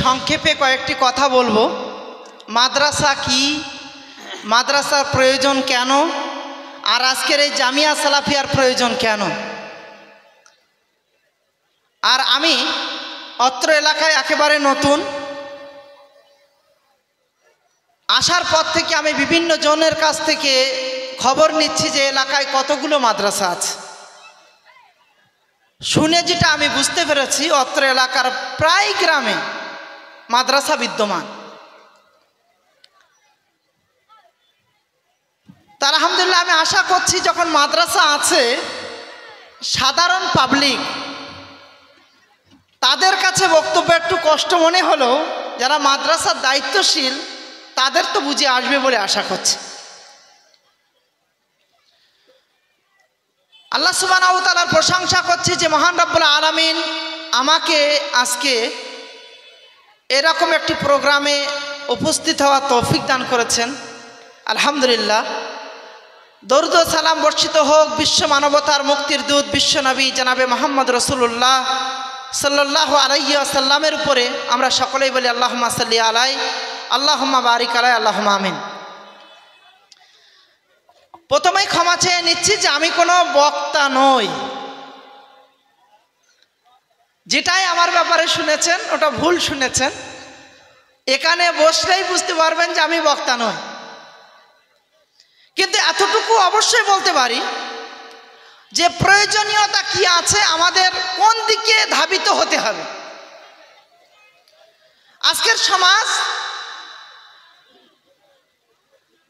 সংক্ষেপে কয়েকটি কথা বলবো। মাদ্রাসা কি, মাদ্রাসার প্রয়োজন কেন, আর আজকের এই জামিয়া সালাফিয়ার প্রয়োজন কেন। আর আমি অত্র এলাকায় একেবারে নতুন, আসার পর থেকে আমি বিভিন্ন জনের কাছ থেকে খবর নিচ্ছি যে এলাকায় কতগুলো মাদ্রাসা আছে। শুনে যেটা আমি বুঝতে পেরেছি, অত্র এলাকার প্রায় গ্রামে মাদ্রাসা বিদ্যমান। তা আলহামদুলিল্লাহ আমি আশা করছি যখন মাদ্রাসা আছে, সাধারণ পাবলিক তাদের কাছে বক্তব্য একটু কষ্ট মনে হলেও যারা মাদ্রাসার দায়িত্বশীল তাদের তো বুঝে আসবে বলে আশা করছি। আল্লাহ সুবহানাহু ওয়া তাআলার প্রশংসা করছি যে মহান রব্বুল আলামিন আমাকে আজকে এরকম একটি প্রোগ্রামে উপস্থিত হওয়ার তৌফিক দান করেছেন। আলহামদুলিল্লাহ। দরুদ ও সালাম বর্ষিত হোক বিশ্ব মানবতার মুক্তির দূত বিশ্ব নবী জনাবে মুহাম্মদ রাসূলুল্লাহ সাল্লাল্লাহু আলাইহি ওয়াসাল্লামের উপরে। আমরা সকলেই বলি আল্লাহুম্মা সাল্লি আলাই, আল্লাহুম্মা বারিক আলাই, আল্লাহুম্মা আমিন। প্রথমেই ক্ষমা চেয়ে নিচ্ছি যে আমি কোনো বক্তা নই। যেটাই আমার ব্যাপারে শুনেছেন ওটা ভুল শুনেছেন। এখানে বসলেই বুঝতে পারবেন যে আমি বক্তা নই। কিন্তু এতটুকু অবশ্যই বলতে পারি যে প্রয়োজনীয়তা কি আছে, আমাদের কোন দিকে ধাবিত হতে হবে। আজকের সমাজ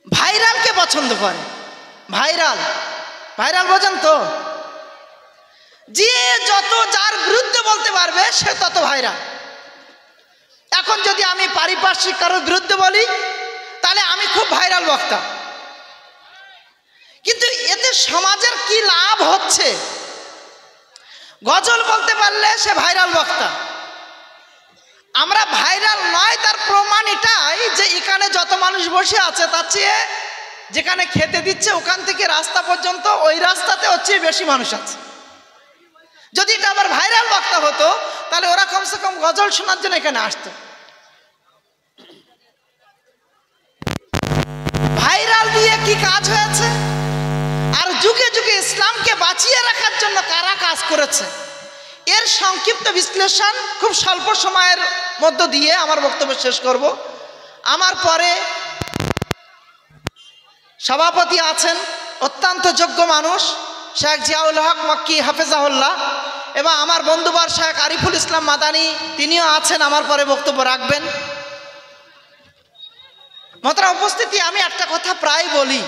ভাইরালকে পছন্দ করে। ভাইরাল ভাইরাল বোঝেন তো? যে যত যার বিরুদ্ধে বলতে পারবে সে তত ভাইরাল। এখন যদি আমি পারিপার্শ্বিক কারোর বিরুদ্ধে বলি তাহলে আমি খুব ভাইরাল বক্তা। কিন্তু এতে সমাজের কি লাভ হচ্ছে? গজল বলতে পারলে সে ভাইরাল বক্তা। আমরা ভাইরাল নয় তার প্রমাণ এটাই যে এখানে যত মানুষ বসে আছে তার চেয়ে যেখানে খেতে দিচ্ছে ওখান থেকে রাস্তা পর্যন্ত ওই রাস্তাতে হচ্ছে বেশি মানুষ আছে। যদি এটা আবার ভাইরাল বক্তা হতো তাহলে ওরা কমসে কম গজল শোনার জন্য এখানে আসতো। ভাইরাল দিয়ে কি কাজ হয়েছে? আর যুগে যুগে ইসলামকে বাঁচিয়ে রাখার জন্য কারা কাজ করেছে এর সংক্ষিপ্ত বিশ্লেষণ খুব স্বল্প সময়ের মধ্য দিয়ে আমার বক্তব্য শেষ করব। আমার পরে সভাপতি আছেন অত্যন্ত যোগ্য মানুষ শেখ জিয়াউল হক মক্কি হাফেজাহুল্লাহ, এবং আমার বন্ধুবার শেখ আরিফুল ইসলাম মাদানী, তিনিও আছেন আমার পরে বক্তব্য রাখবেন। মোহতারাম উপস্থিতি, আমি একটা কথা প্রায় বলি,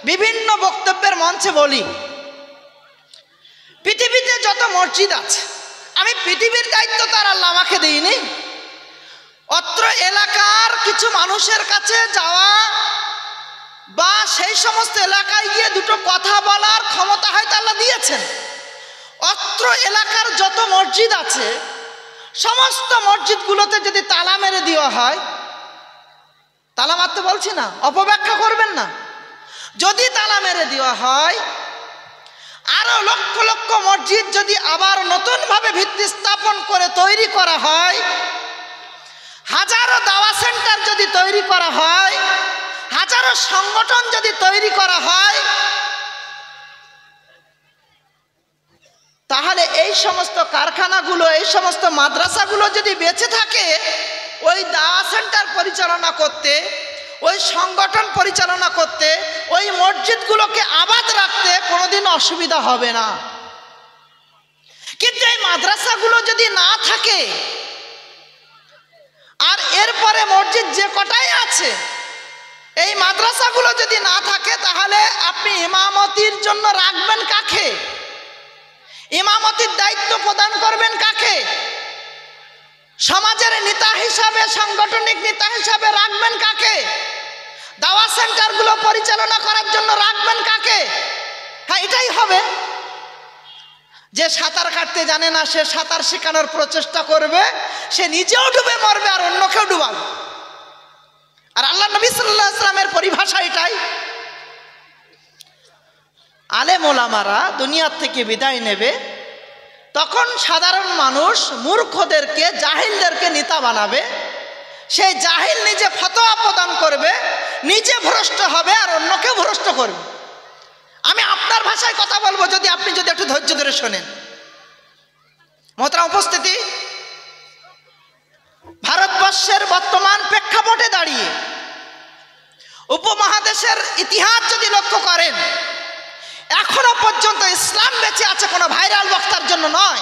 বিভিন্ন বক্তব্যের মঞ্চে বলি, পৃথিবীতে যত মসজিদ আছে, আমি পৃথিবীর দায়িত্ব তার আল্লাহ আমাকে দিইনি। অত্র এলাকার কিছু মানুষের কাছে যাওয়া বা সেই সমস্ত এলাকায় গিয়ে দুটো কথা বলার ক্ষমতা হয়তো আল্লাহ দিয়েছেন। অত্র এলাকার যত মসজিদ আছে সমস্ত মসজিদগুলোতে যদি তালা মেরে দেওয়া হয়, তালা মারতে বলছি না, অপব্যাখ্যা করবেন না, যদি তালা মেরে দেওয়া হয়, আরো লক্ষ লক্ষ মসজিদ যদি আবার নতুনভাবে ভিত্তি স্থাপন করে তৈরি করা হয়, হাজারো দাওয়া সেন্টার যদি তৈরি করা হয়, হাজারো সংগঠন যদি তৈরি করা হয়, তাহলে এই সমস্ত কারখানাগুলো, এই সমস্ত মাদ্রাসাগুলো যদি বেঁচে থাকে, ওই দাওয়া সেন্টার পরিচালনা করতে, ওই সংগঠন পরিচালনা করতে, ওই মসজিদগুলোকে আবাদ রাখতে কোনোদিন অসুবিধা হবে না। কিন্তু এই মাদ্রাসাগুলো যদি না থাকে আর এরপরে মসজিদ যে কটাই আছে এই মাদ্রাসাগুলো যদি না থাকে, তাহলে আপনি ইমামতির জন্য রাখবেন কাকে? ইমামতির দায়িত্ব প্রদান করবেন কাকে? সমাজের নেতা হিসাবে, সাংগঠনিক নেতা হিসাবে রাখবেন কাকে? দাওয়া সেন্টারগুলো পরিচালনা করার জন্য রাখবেন কাকে? হ্যাঁ, এটাই হবে। যে সাঁতার কাটতে জানে না সে সাঁতার শেখানোর প্রচেষ্টা করবে, সে নিজেও ডুবে মরবে আর অন্যকেও ডুবাবে। আর আল্লাহ নবী সাল্লাল্লাহু আলাইহি ওয়াসাল্লামের পরিভাষা এটাই। আলেম ওলামারা দুনিয়ার থেকে বিদায় নেবে, তখন সাধারণ মানুষ মূর্খদেরকে, জাহিলদেরকে নেতা বানাবে, সেই জাহিল নিজে ফতোয়া প্রদান করবে, নিজে ভ্রষ্ট হবে আর অন্যকেও ভ্রষ্ট করবে। আমি আপনার ভাষায় কথা বলবো যদি আপনি একটু ধৈর্য ধরে শোনেন। মোহতারাম উপস্থিতি, ভারতবর্ষের বর্তমান প্রেক্ষাপটে দাঁড়িয়ে উপমহাদেশের ইতিহাস যদি লক্ষ্য করেন, এখনো পর্যন্ত ইসলাম বেঁচে আছে কোনো ভাইরাল বক্তার জন্য নয়।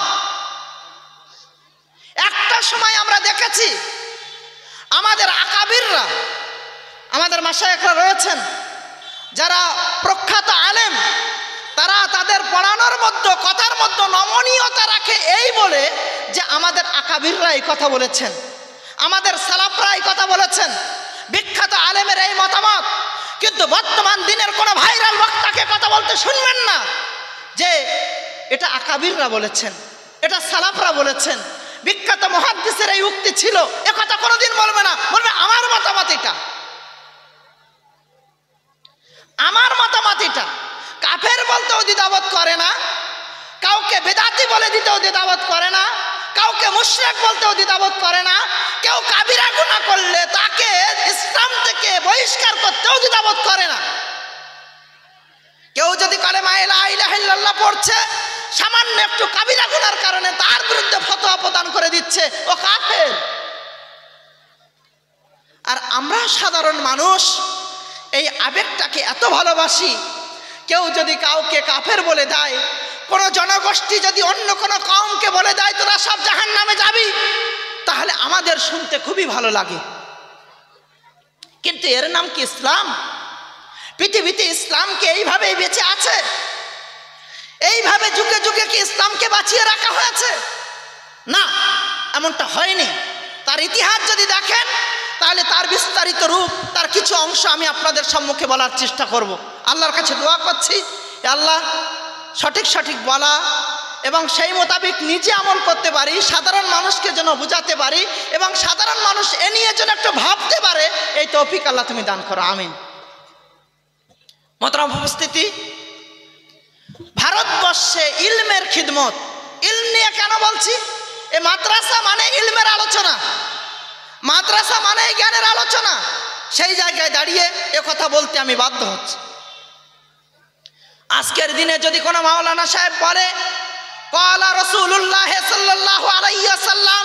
একটা সময় আমরা দেখেছি আমাদের আকাবিররা, আমাদের মাশায়েখরা রয়েছেন যারা প্রখ্যাত আলেম, তারা তাদের পড়ানোর মধ্যে কথার মধ্যে নমনীয়তা রাখে এই বলে যে আমাদের আকাবিররা এই কথা বলেছেন, আমাদের সালাফরা এই কথা বলেছেন, বিখ্যাত আলেমের এই মতামত। কিন্তু বর্তমান দিনের কোনো ভাইরাল বক্তাকে কথা বলতে শুনবেন না যে এটা আকাবিররা বলেছেন, এটা সালাফরা বলেছেন, বিখ্যাত মুহাদ্দিসের এই উক্তি ছিল, এ কথা কোনোদিন বলবে না। বলবে আমার মতামত এটা, আমার মতামত এটা। কাফের বলতেও দ্বিধাবোধ করে না, কাউকে বেদাতি বলে দিতেও দ্বিধাবোধ করে না, কাউকে মুশরিক বলতেও দ্বিধাবোধ করে না, কেউ কাবিরা গুনাহ করলে তাকে ইসলাম থেকে বহিষ্কার করতেও দ্বিধাবোধ করে না। কেউ যদি কালেমা লা ইলাহা ইল্লাল্লাহ পড়ছে, সামান্য একটু কাবিরা গুনার কারণে তার বিরুদ্ধে ফতোয়া প্রদান করে দিচ্ছে, ও কাফের। আর আমরা সাধারণ মানুষ এই আবেগটাকে এত ভালোবাসি, কেউ যদি কাউকে কাফের বলে দেয়, কোনো জনগোষ্ঠী যদি অন্য কোনো কওমকে বলে দেয় তোরা সব জাহান্নামে যাবি, তাহলে আমাদের শুনতে খুবই ভালো লাগে। কিন্তু এর নাম কি ইসলাম? পৃথিবীতে ইসলামকে এইভাবেই বেঁচে আছে? এইভাবে যুগে যুগে কি ইসলামকে বাঁচিয়ে রাখা হয়েছে? না, এমনটা হয়নি। তার ইতিহাস যদি দেখেন তাহলে তার বিস্তারিত রূপ, তার কিছু অংশ আমি আপনাদের সম্মুখে বলার চেষ্টা করব। আল্লাহর কাছে দোয়া করছি, আল্লাহ সঠিক বলা এবং সেই মোতাবেক নিজে আমল করতে পারি, সাধারণ মানুষকে যেন বুঝাতে পারি এবং সাধারণ মানুষ এ নিয়ে যেন একটু ভাবতে পারে, এই তৌফিক আল্লাহ তুমি দান করো, আমিন। মোহতারাম উপস্থিতি, ভারতবর্ষে ইলমের খিদমত, ইলম নিয়ে কেন বলছি? এ মাদ্রাসা মানে ইলমের আলোচনা, মাদ্রাসা মানে জ্ঞানের আলোচনা। সেই জায়গায় দাঁড়িয়ে এ কথা বলতে আমি বাধ্য হচ্ছি। আজকের দিনে যদি কোনো মাওলানা সাহেব বলে ক্বালা রাসূলুল্লাহ সাল্লাল্লাহু আলাইহি ওয়াসাল্লাম,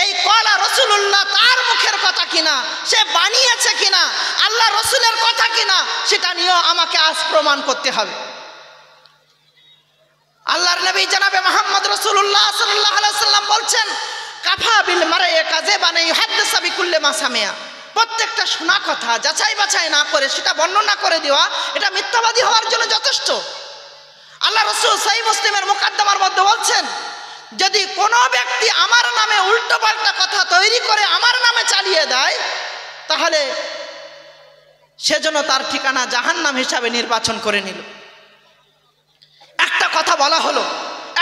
এই ক্বালা রাসূলুল্লাহ তার মুখের কথা কিনা, সে বানিয়েছে কিনা, আল্লাহ রসুলের কথা কিনা, সেটা নিয়েও আমাকে আজ প্রমাণ করতে হবে। আল্লাহর নবী জনাবে মুহাম্মদ রাসূলুল্লাহ সাল্লাল্লাহু আলাইহি ওয়াসাল্লাম বলছেন, কাফা বিল মারঈ কাযিবান ইউহাদ্দিসু বিকুল্লি মা সামিআ। প্রত্যেকটা শোনা কথা যাচাই বাছাই না করে সেটা বর্ণনা করে দেওয়া, এটা মিথ্যাবাদী হওয়ার জন্য যথেষ্ট। আল্লাহ রাসূল সহিহ মুসলিমের মুকাদ্দমার মধ্যে বলছেন, যদি কোনো ব্যক্তি আমার নামে উল্টোপাল্টা কথা তৈরি করে আমার নামে চালিয়ে দেয়, তাহলে সেজন্য তার ঠিকানা জাহান্নাম হিসাবে নির্বাচন করে নিল। একটা কথা বলা হলো,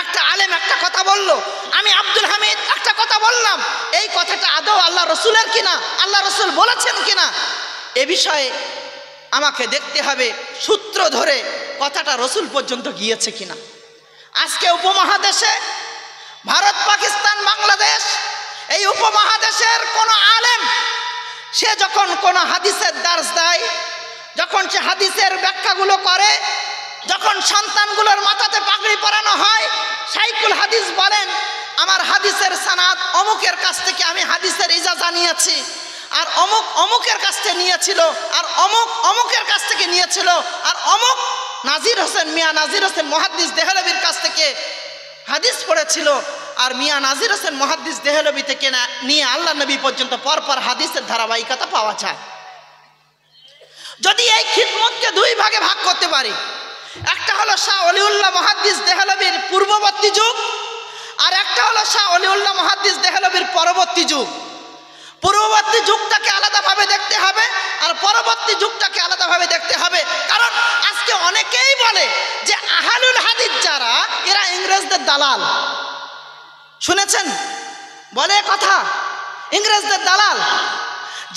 একটা আলেম একটা কথা বলল, আমি আব্দুল হামিদ একটা কথা বললাম, এই কথাটা আদৌ আল্লাহ রসুলের কিনা, আল্লাহ রসুল বলেছেন কিনা, এ বিষয়ে আমাকে দেখতে হবে সূত্র ধরে কথাটা রসুল পর্যন্ত গিয়েছে কিনা। আজকে উপমহাদেশে ভারত, পাকিস্তান, বাংলাদেশ, এই উপমহাদেশের কোন আলেম সে যখন কোন হাদিসের দার্স দেয়, যখন সে হাদিসের ব্যাখ্যাগুলো করে, যখন সন্তানগুলোর মাথাতে পাগড়ি পরানো হয়, শাইখুল হাদিস বলেন আমার হাদিসের সানাদ অমুকের কাছ থেকে আমি হাদিসের ইজাজা নিয়েছি, আর অমুক অমুকের কাছ থেকে নিয়েছিল, আর অমুক অমুকের কাছ থেকে নিয়েছিল, আর অমুক নাজির হোসেন, মিয়া নাজির হোসেন মুহাদ্দিস দেহলভির কাছ থেকে হাদিস পড়েছিল, আর মিয়া নাজির হোসেন মুহাদ্দিস দেহলভি থেকে নিয়ে আল্লাহ নবী পর্যন্ত পরপর হাদিসের ধারাবাহিকতা পাওয়া যায়। যদি এই খিদমতকে দুই ভাগে ভাগ করতে পারি, একটা হলো শাহ ওলিউল্লাহ মুহাদ্দিস দেহলভির পূর্ববর্তী যুগ, আর একটা হলো শাহ ওলিউল্লাহ মুহাদ্দিস দেহলভির পরবর্তী যুগ। পূর্ববর্তী যুগটাকে আলাদাভাবে দেখতে হবে আর পরবর্তী যুগটাকে আলাদাভাবে দেখতে হবে। কারণ আজকে অনেকেই বলে যে আহলুল হাদিস যারা, এরা ইংরেজদের দালাল। শুনেছেন? বলে কথা ইংরেজদের দালাল।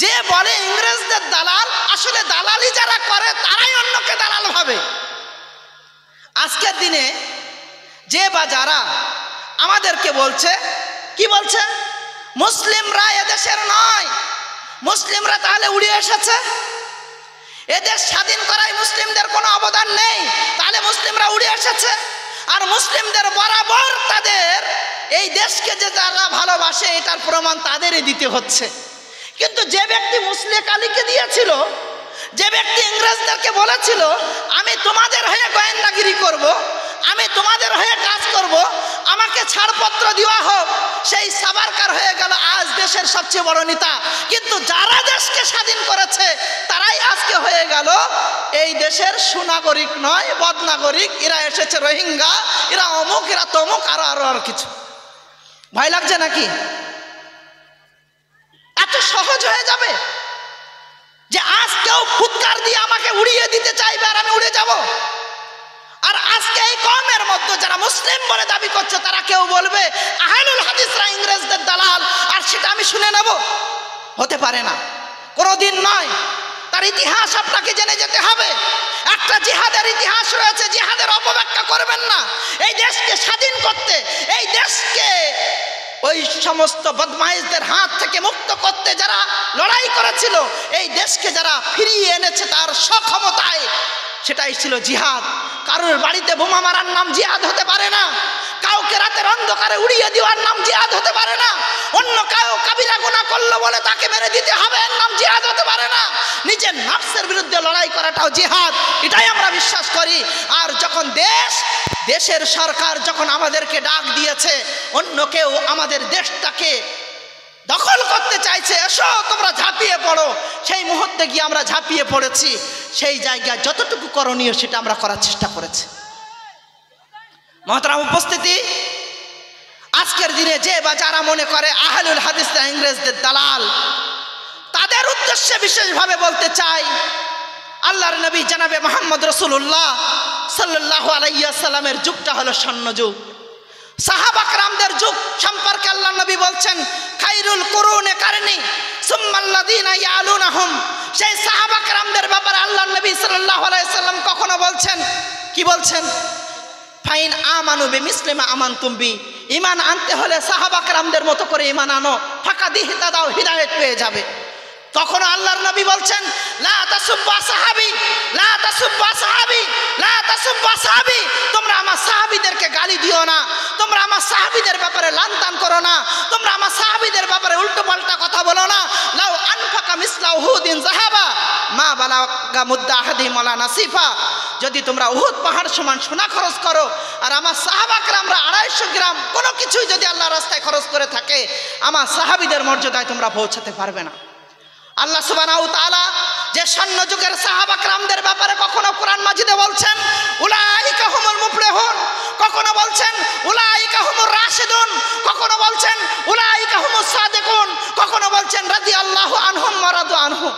যে বলে ইংরেজদের দালাল, আসলে দালালি যারা করে তারাই অন্যকে দালাল ভাবে। আজকের দিনে যে বা যারা আমাদেরকে বলছে, কি বলছে, মুসলিমরা এদেশের নয়, মুসলিমরা তাহলে উড়ে এসেছে, এদেশ স্বাধীন করায় মুসলিমদের কোনো অবদান নেই, তাহলে মুসলিমরা উড়ে এসেছে। আর মুসলিমদের বরাবর তাদের এই দেশকে যে যারা ভালোবাসে এটার প্রমাণ তাদেরই দিতে হচ্ছে। কিন্তু যে ব্যক্তি মুসলিম আলীকে দিয়েছিল, যে ব্যক্তি ইংরেজদেরকে বলেছিল আমি তোমাদের হয়ে গোয়েন্দাগিরি করব, আমি তোমাদের হয়ে কাজ করব, আমাকে ছাড়পত্র দেওয়া হোক, সেই সাবারকার হয়ে গেল আজ দেশের সবচেয়ে বড় নেতা। কিন্তু যারা দেশকে স্বাধীন করেছে তারাই আজকে হয়ে গেল এই দেশের সুনাগরিক নয়, বদনাগরিক। এরা এসেছে রোহিঙ্গা, এরা অমুক, এরা তমুক, আরো আরো আর কিছু। ভয় লাগছে নাকি? এত সহজ হয়ে যাবে যে আজ কেউ ফুৎকার দিয়ে আমাকে উড়িয়ে দিতে চাইবে আর আমি উড়ে যাব। আর আজকে এই কওমের মধ্যে যারা মুসলিম বলে দাবি করছে তারা কেউ বলবে আহলুল হাদিসরা ইংরেজদের দালাল, আর সেটা আমি শুনে নেব। হতে পারে না, কোনোদিন নয়। তার ইতিহাস আপনাকে জেনে যেতে হবে। একটা জিহাদের ইতিহাস রয়েছে, জিহাদের অপব্যাখ্যা করবেন না। এই দেশকে স্বাধীন করতে, এই দেশকে ওই সমস্ত বদমাইশদের হাত থেকে মুক্ত করতে যারা লড়াই করেছিল, এই দেশকে যারা ফিরিয়ে এনেছে তার সক্ষমতায়, সেটাই ছিল জিহাদ। কারোর বাড়িতে বোমা মারার নাম জিহাদ হতে পারে না, কাউকে রাতের অন্ধকারে উড়িয়ে দেওয়ার নাম জিহাদ হতে পারে না, অন্য কাউ কাবিরা গুনাহ করলো বলে তাকে মেরে দিতে হবে এর নাম জিহাদ হতে পারে না। নিজের নফসের বিরুদ্ধে লড়াই করাটাও জিহাদ, এটাই আমরা বিশ্বাস করি। আর যখন দেশের সরকার যখন আমাদেরকে ডাক দিয়েছে, অন্য কেউ আমাদের দেশটাকে দখল করতে চাইছে, এসো তোমরা ঝাঁপিয়ে পড়ো, সেই মুহূর্তে গিয়ে আমরা ঝাঁপিয়ে পড়েছি। সেই জায়গায় যতটুকু করণীয় সেটা আমরা করার চেষ্টা করেছি। মহতারাম উপস্থিতি, আজকের দিনে যে বা যারা মনে করে আহলুল হাদিসরা ইংরেজদের দালাল, তাদের উদ্দেশ্যে বিশেষভাবে বলতে চাই, আল্লাহর নবী জনাবে মুহাম্মদ রাসূলুল্লাহ সাল্লাল্লাহু আলাইহি ওয়াসাল্লামের যুগটা হলো স্বর্ণ যুগ। সাহাবা کرامদের যুগ সম্পর্কে আল্লাহ নবী বলছেন খায়রুল কুরুনে কারনি সুম্মাল্লাযিনা ইয়ালুনহুম। সেই সাহাবা کرامদের ব্যাপারে আল্লাহ নবী সাল্লাল্লাহু আলাইহি ওয়াসাল্লাম কখনো বলছেন, কি বলছেন? ফাইন আমানু বিমিসলিমা আমানতুম বি। ঈমান আনতে হলে সাহাবা کرامদের মতো করে ঈমান আনো, ফাকাদ ইহতাদাও, হিদায়াত পেয়ে যাবে। তখন আল্লাহর নবী বলছেন লা তাসুব্বা সাহাবী, লা তাসুব্বা সাহাবী, লা তাসুব্বা সাহাবী। তোমরা আমার সাহাবীদেরকে গালি দিও না, তোমরা আমার সাহাবীদের ব্যাপারে লানতান করো না, তোমরা আমার সাহাবীদের ব্যাপারে উল্টোপাল্টা কথা বলো না। লাউ আনফাকা মিসলা উহুদিন যাহাবা মা বালাগা মুদ্দা আহাদিহিম ওয়ালা নাসিফা। যদি তোমরা উহুদ পাহাড় সমান সোনা খরচ করো আর আমার সাহাবা کرامরা 250 গ্রাম কোনো কিছুই যদি আল্লাহর রাস্তায় খরচ করে থাকে, আমার সাহাবীদের মর্যাদায় তোমরা পৌঁছাতে পারবে না। আল্লাহ সুবহানাহু ওয়া তাআলা যে স্বর্ণ যুগের সাহাবা کرامদের ব্যাপারে কখনো কোরআন মাজিদে বলছেন উলাইকা হুমুল মুফলিহুন, কখনো বলছেন উলাইকা হুমুর রাশিদুন, কখনো বলছেন উলাইকা হুমুস সাদিকুন, কখনো বলছেন রাদিয়াল্লাহু আনহুম ওয়া রাদু আনহু।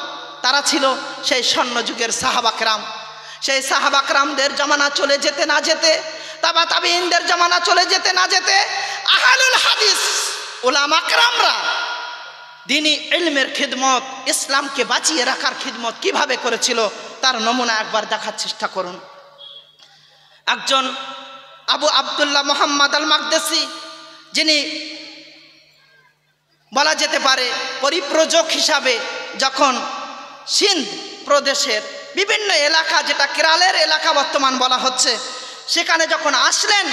তারা ছিল সেই স্বর্ণ যুগের সাহাবা کرام। সেই সাহাবা کرامদের জামানা চলে যেতে না যেতে, তাবা তাবিঈনদের জামানা চলে যেতে না যেতে, আহলুল হাদিস উলামা کرامরা দিনী ইলমের খিদমত, ইসলামকে বাঁচিয়ে রাখার খিদমত কিভাবে করেছিল তার নমুনা একবার দেখার চেষ্টা করুন। একজন আবু আব্দুল্লাহ মুহাম্মদ আল মাকদেসি, যিনি বলা যেতে পারে পরিপ্রযোজক হিসাবে যখন সিন্ধ প্রদেশের বিভিন্ন এলাকা, যেটা কেরালের এলাকা বর্তমান বলা হচ্ছে, সেখানে যখন আসলেন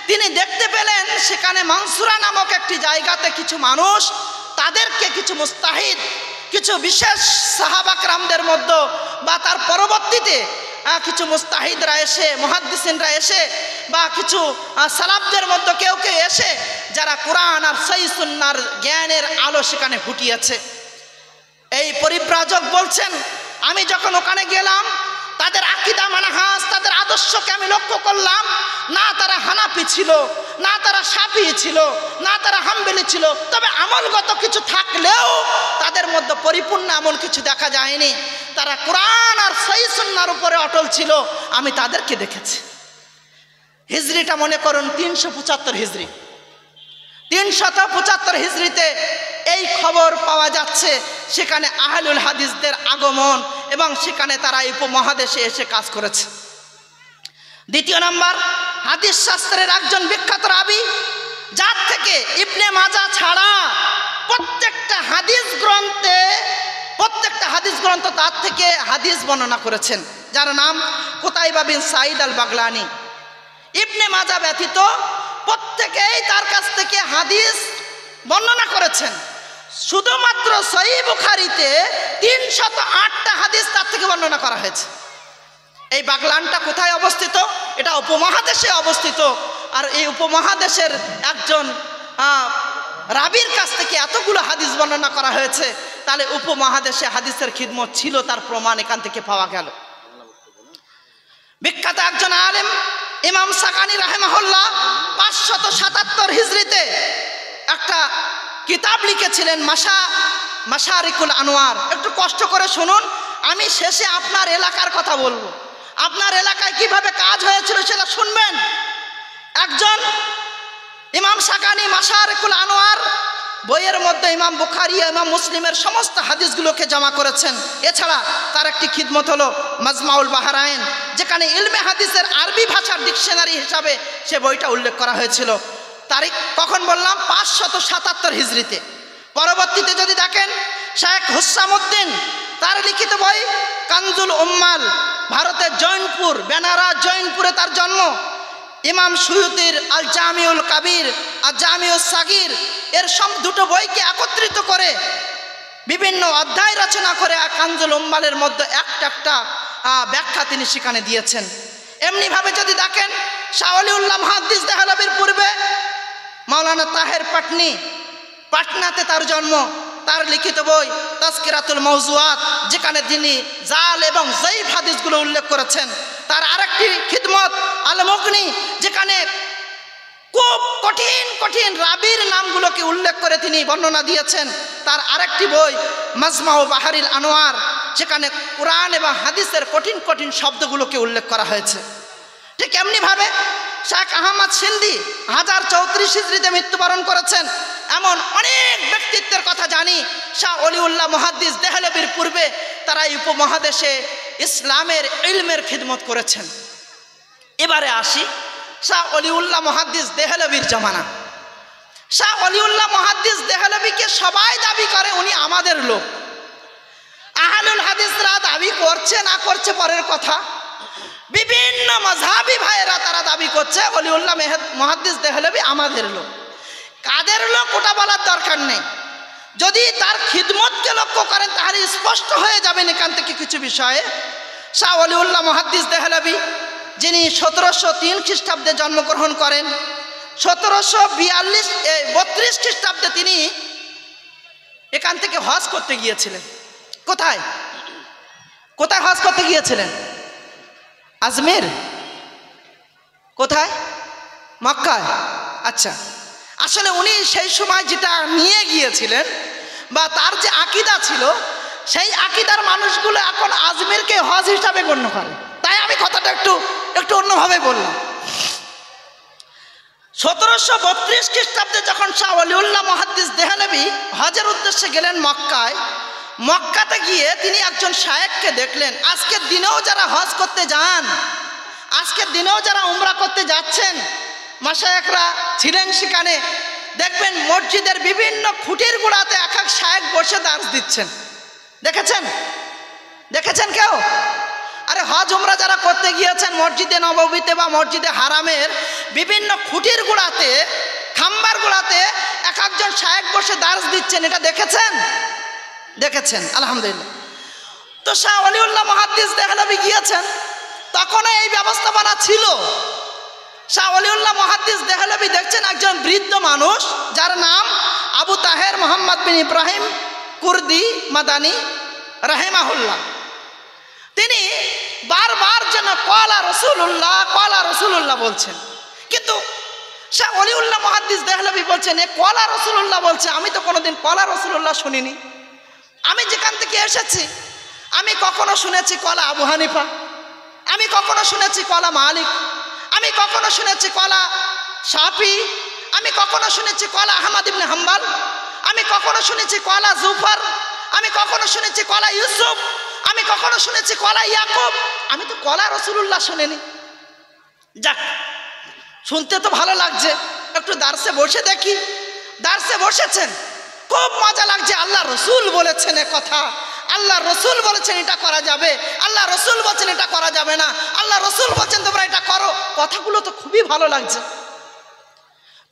তিনি দেখতে পেলেন সেখানে মানসুরা নামক একটি জায়গাতে কিছু মানুষ, তাদেরকে কিছু মুস্তাহিদ, কিছু বিশেষ সাহাবা کرامদের মধ্যে বা তার পরবর্তীতে কিছু মুস্তাহিদরা এসে, মুহাদ্দিসিনরা এসে বা কিছু সালাফদের মধ্যে কেউ কেউ এসে যারা কোরআন আর সহিহ সুন্নাহর জ্ঞানের আলো সেখানে ফুটিয়েছে। এই পরিব্রাজক বলছেন আমি যখন ওখানে গেলাম তাদের আকীদা মানহাজ, তাদের আদর্শকে আমি লক্ষ্য করলাম, না তারা হানাফি ছিল, না তারা শাফিঈ ছিল, না তারা হাম্বলি ছিল, তবে আমলগত কিছু থাকলেও তাদের মধ্যে পরিপূর্ণ এমন কিছু দেখা যায়নি। তারা কোরআন আর সহিহ সুন্নাহর উপরে অটল ছিল, আমি তাদেরকে দেখেছি। হিজরিটা মনে করুন 375 হিজরি, 375 হিজরিতে এই খবর পাওয়া যাচ্ছে সেখানে আহলুল হাদিসদের আগমন এবং সেখানে তারা এই উপমহাদেশে এসে কাজ করেছে। দ্বিতীয় নাম্বার, হাদিস শাস্ত্রের একজন বিখ্যাত রাবী, যার থেকে ইবনে মাজাহ ছাড়া প্রত্যেকটা হাদিস গ্রন্থে হাদিস গ্রন্থ তার থেকে হাদিস বর্ণনা করেছেন, যার নাম কুতাইবা বিন সাঈদ আল বাগলানি। ইবনে মাজাহ ব্যতীত প্রত্যেকেই তার কাছ থেকে হাদিস বর্ণনা করেছেন। শুধুমাত্র সহিহ বুখারীতে 308টা হাদিস তার থেকে বর্ণনা করা হয়েছে। এই বাগলানটা কোথায় অবস্থিত? এটা উপমহাদেশে অবস্থিত। আর এই উপমহাদেশের একজন রাবির কাছ থেকে এতগুলো হাদিস বর্ণনা করা হয়েছে, তাহলে উপমহাদেশে হাদিসের খিদমত ছিল, তার প্রমাণ এখান থেকে পাওয়া গেল। বিখ্যাত একজন আলেম ইমাম সাকানি রাহিমাহুল্লাহ 577 হিজরিতে একটা কিতাব লিখেছিলেন, মাশারিকুল আনোয়ার। একটু কষ্ট করে শুনুন, আমি শেষে আপনার এলাকার কথা বলবো, আপনার এলাকায় কিভাবে কাজ হয়েছিল সেটা শুনবেন। একজন ইমাম সাকানি মাশারিকুল আনোয়ার বইয়ের মধ্যে ইমাম বুখারী, ইমাম মুসলিমের সমস্ত হাদিসগুলোকে জমা করেছেন। এছাড়া তার একটি খিদমত হলো মাজমাউল বাহরাইন, যেখানে ইলমে হাদিসের আরবি ভাষার ডিকশনারি হিসাবে সে বইটা উল্লেখ করা হয়েছিল। তারিখ কখন বললাম? 577 হিজরিতে। পরবর্তীতে যদি দেখেন শেখ হুসামউদ্দিন, তার লিখিত বই কানজুল উম্মাল, ভারতের জৈনপুর, বেনারা জৈনপুরে তার জন্ম। ইমাম সুয়ুতির আল জামিউল কাবির আর জামিউস সাগির, এর সব দুটো বইকে একত্রিত করে বিভিন্ন অধ্যায় রচনা করে কানজুল উম্মালের মধ্যে একটা ব্যাখ্যা তিনি সেখানে দিয়েছেন। এমনিভাবে যদি দেখেন শাহ ওলিউল্লাহ মুহাদ্দিস দেহলভির পূর্বে মাওলানা তাহের পাটনি, পাটনাতে তার জন্ম। তার লিখিত বই তাজকিরাতুল মাওজুআত, যেখানে তিনি জাল এবং যায়ীফ হাদিসগুলো উল্লেখ করেছেন। তার আরেকটি খিদমত আল মুগনি, যেখানে খুব কঠিন কঠিন রাবির নামগুলোকে উল্লেখ করে তিনি বর্ণনা দিয়েছেন। তার আরেকটি বই মাজমাউ বাহারিল আনোয়ার, যেখানে কোরআন এবং হাদিসের কঠিন কঠিন শব্দগুলোকে উল্লেখ করা হয়েছে। ঠিক এমনিভাবে শেখ আহমদ সিন্ধি 1034 হিজরিতে মৃত্যুবরণ করেছেন। এমন অনেক ব্যক্তিত্বের কথা জানি। শাহ ওলিউল্লাহ মুহাদ্দিস দেহলভির পূর্বে তারা এই উপমহাদেশে ইসলামের ইলমের খিদমত করেছেন। এবারে আসি শাহ ওলিউল্লাহ মুহাদ্দিস দেহলভির জামানা। শাহ ওলিউল্লাহ মুহাদ্দিস দেহলভিকে সবাই দাবি করে উনি আমাদের লোক। আহলুল হাদিসরা দাবি করছে না করছে পরের কথা, বিভিন্ন মাযহাবী ভাইয়েরা তারা দাবি করছে ওলিউল্লাহ মুহাদ্দিস দেহলভি আমাদের লোক। কাদের লোক ওটা বলার দরকার নেই, যদি তার খিদমতকে লক্ষ্য করেন তাহলে স্পষ্ট হয়ে যাবেন এখান থেকে কিছু বিষয়ে। শাহ ওলিউল্লাহ মুহাদ্দিস দেহলভি, যিনি 1703 খ্রিস্টাব্দে জন্মগ্রহণ করেন, 1732 খ্রিস্টাব্দে তিনি এখান থেকে হজ করতে গিয়েছিলেন। কোথায় কোথায় হজ করতে গিয়েছিলেন? আজমির? কোথায়? মক্কায়। আচ্ছা, আসলে উনি সেই সময় যেটা নিয়ে গিয়েছিলেন বা তার যে আকীদা ছিল, সেই আকীদার মানুষগুলো এখন আজমিরকে হজ হিসাবে গণ্য করে। তাই আমি কথাটা একটু অন্যভাবে বললাম। 1732 খ্রিস্টাব্দে যখন শাহ ওলিউল্লাহ মুহাদ্দিস দেহলভি হজের উদ্দেশ্যে গেলেন মক্কায়, মক্কাতে গিয়ে তিনি একজন শায়েখকে দেখলেন। আজকের দিনেও যারা হজ করতে যান, আজকের দিনেও যারা উমরা করতে যাচ্ছেন, মাশায়েখরা ছিলেন সেখানে। দেখবেন মসজিদের বিভিন্ন খুঁটির গোড়াতে এক এক শায়েখ বসে দার্স দিচ্ছেন। দেখেছেন? দেখেছেন কেউ? আরে হজ উমরা যারা করতে গিয়েছেন মসজিদে নববীতে বা মসজিদে হারামের বিভিন্ন খুঁটির গোড়াতে, খাম্বার গোড়াতে এক একজন শায়েখ বসে দার্স দিচ্ছেন, এটা দেখেছেন? দেখেছেন, আলহামদুলিল্লাহ। তো শাহ ওলিউল্লাহ মুহাদ্দিস দেহলভি গিয়েছেন, তখনও এই ব্যবস্থাপনা ছিল। শাহ ওলিউল্লাহ মুহাদ্দিস দেহলভি দেখছেন একজন বৃদ্ধ মানুষ, যার নাম আবু তাহের মোহাম্মদ বিন ইব্রাহিম কুর্দি মাদানী রাহিমাহুল্লাহ। তিনি বারবার যেন কলা রসুল্লাহ বলছেন, কিন্তু শাহ ওলিউল্লাহ মুহাদ্দিস দেহলভি বলছেন এ কলা রসুল্লাহ বলছে, আমি তো কোনোদিন কলা রসুল্লাহ শুনিনি। আমি যেখান থেকে এসেছি আমি কখনো শুনেছি কলা আবু হানিফা, আমি কখনো শুনেছি কলা মালিক, আমি কখনো শুনেছি কলা শাফি, আমি কখনো শুনেছি কলা আহমদ ইবনে হাম্বল, আমি কখনো শুনেছি কলা জুফর, আমি কখনো শুনেছি কলা ইউসুফ, আমি কখনো শুনেছি কলা ইয়াকুব, আমি তো কলা রসুল্লাহ শুনিনি। যাক, শুনতে তো ভালো লাগছে, একটু দার্সে বসে দেখি। দার্সে বসেছেন, খুব মজা লাগছে। আল্লাহ রসুল বলেছেন এ কথা, আল্লাহ রসুল বলেছেন এটা করা যাবে, আল্লাহ রসুল বলছেন এটা করা যাবে না, আল্লাহ রসুল বলছেন তোমরা এটা করো। কথাগুলো তো খুবই ভালো লাগছে।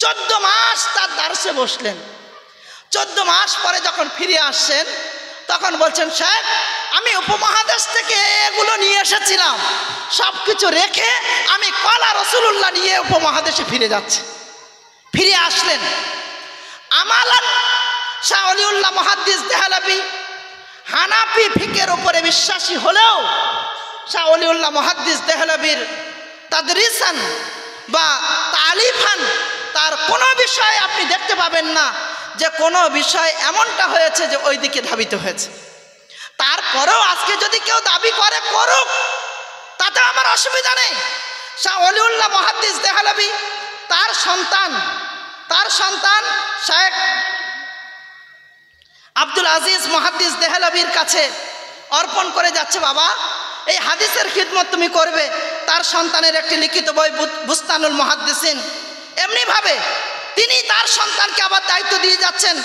14 মাস তার দারসে বসলেন। 14 মাস পরে যখন ফিরে আসছেন তখন বলছেন, সাহেব আমি উপমহাদেশ থেকে এগুলো নিয়ে এসেছিলাম, সব কিছু রেখে আমি কলা রসুলুল্লাহ নিয়ে উপমহাদেশে ফিরে যাচ্ছি। ফিরে আসলেন। আমালান শাহ অলিউল্লাহ মুহাদ্দিস দেহলভী হানাফি ফিকের উপরে বিশ্বাসী হলেও শাহ অলিউল্লাহ মুহাদ্দিস দেহলভীর তাদরিসান বা তালিফান তার কোনো বিষয় আপনি দেখতে পাবেন না যে কোনো বিষয় এমনটা হয়েছে যে ওই দিকে ধাবিত হয়েছে। তারপরেও আজকে যদি কেউ দাবি করে করুক, তাতে আমার অসুবিধা নেই। শাহ অলিউল্লাহ মুহাদ্দিস দেহলভী তার সন্তান শেখ আব্দুল আজিজ মুহাদ্দিস দেহলভীর কাছে অর্পণ করে যাচ্ছে, বাবা এই হাদিসের খিদমত তুমি করবে। তার সন্তানের একটি লিখিত বই বুস্তানুল মুহাদ্দিসিন। এমনিভাবে তিনি তার সন্তানকে আবার দায়িত্ব দিয়ে যাচ্ছেন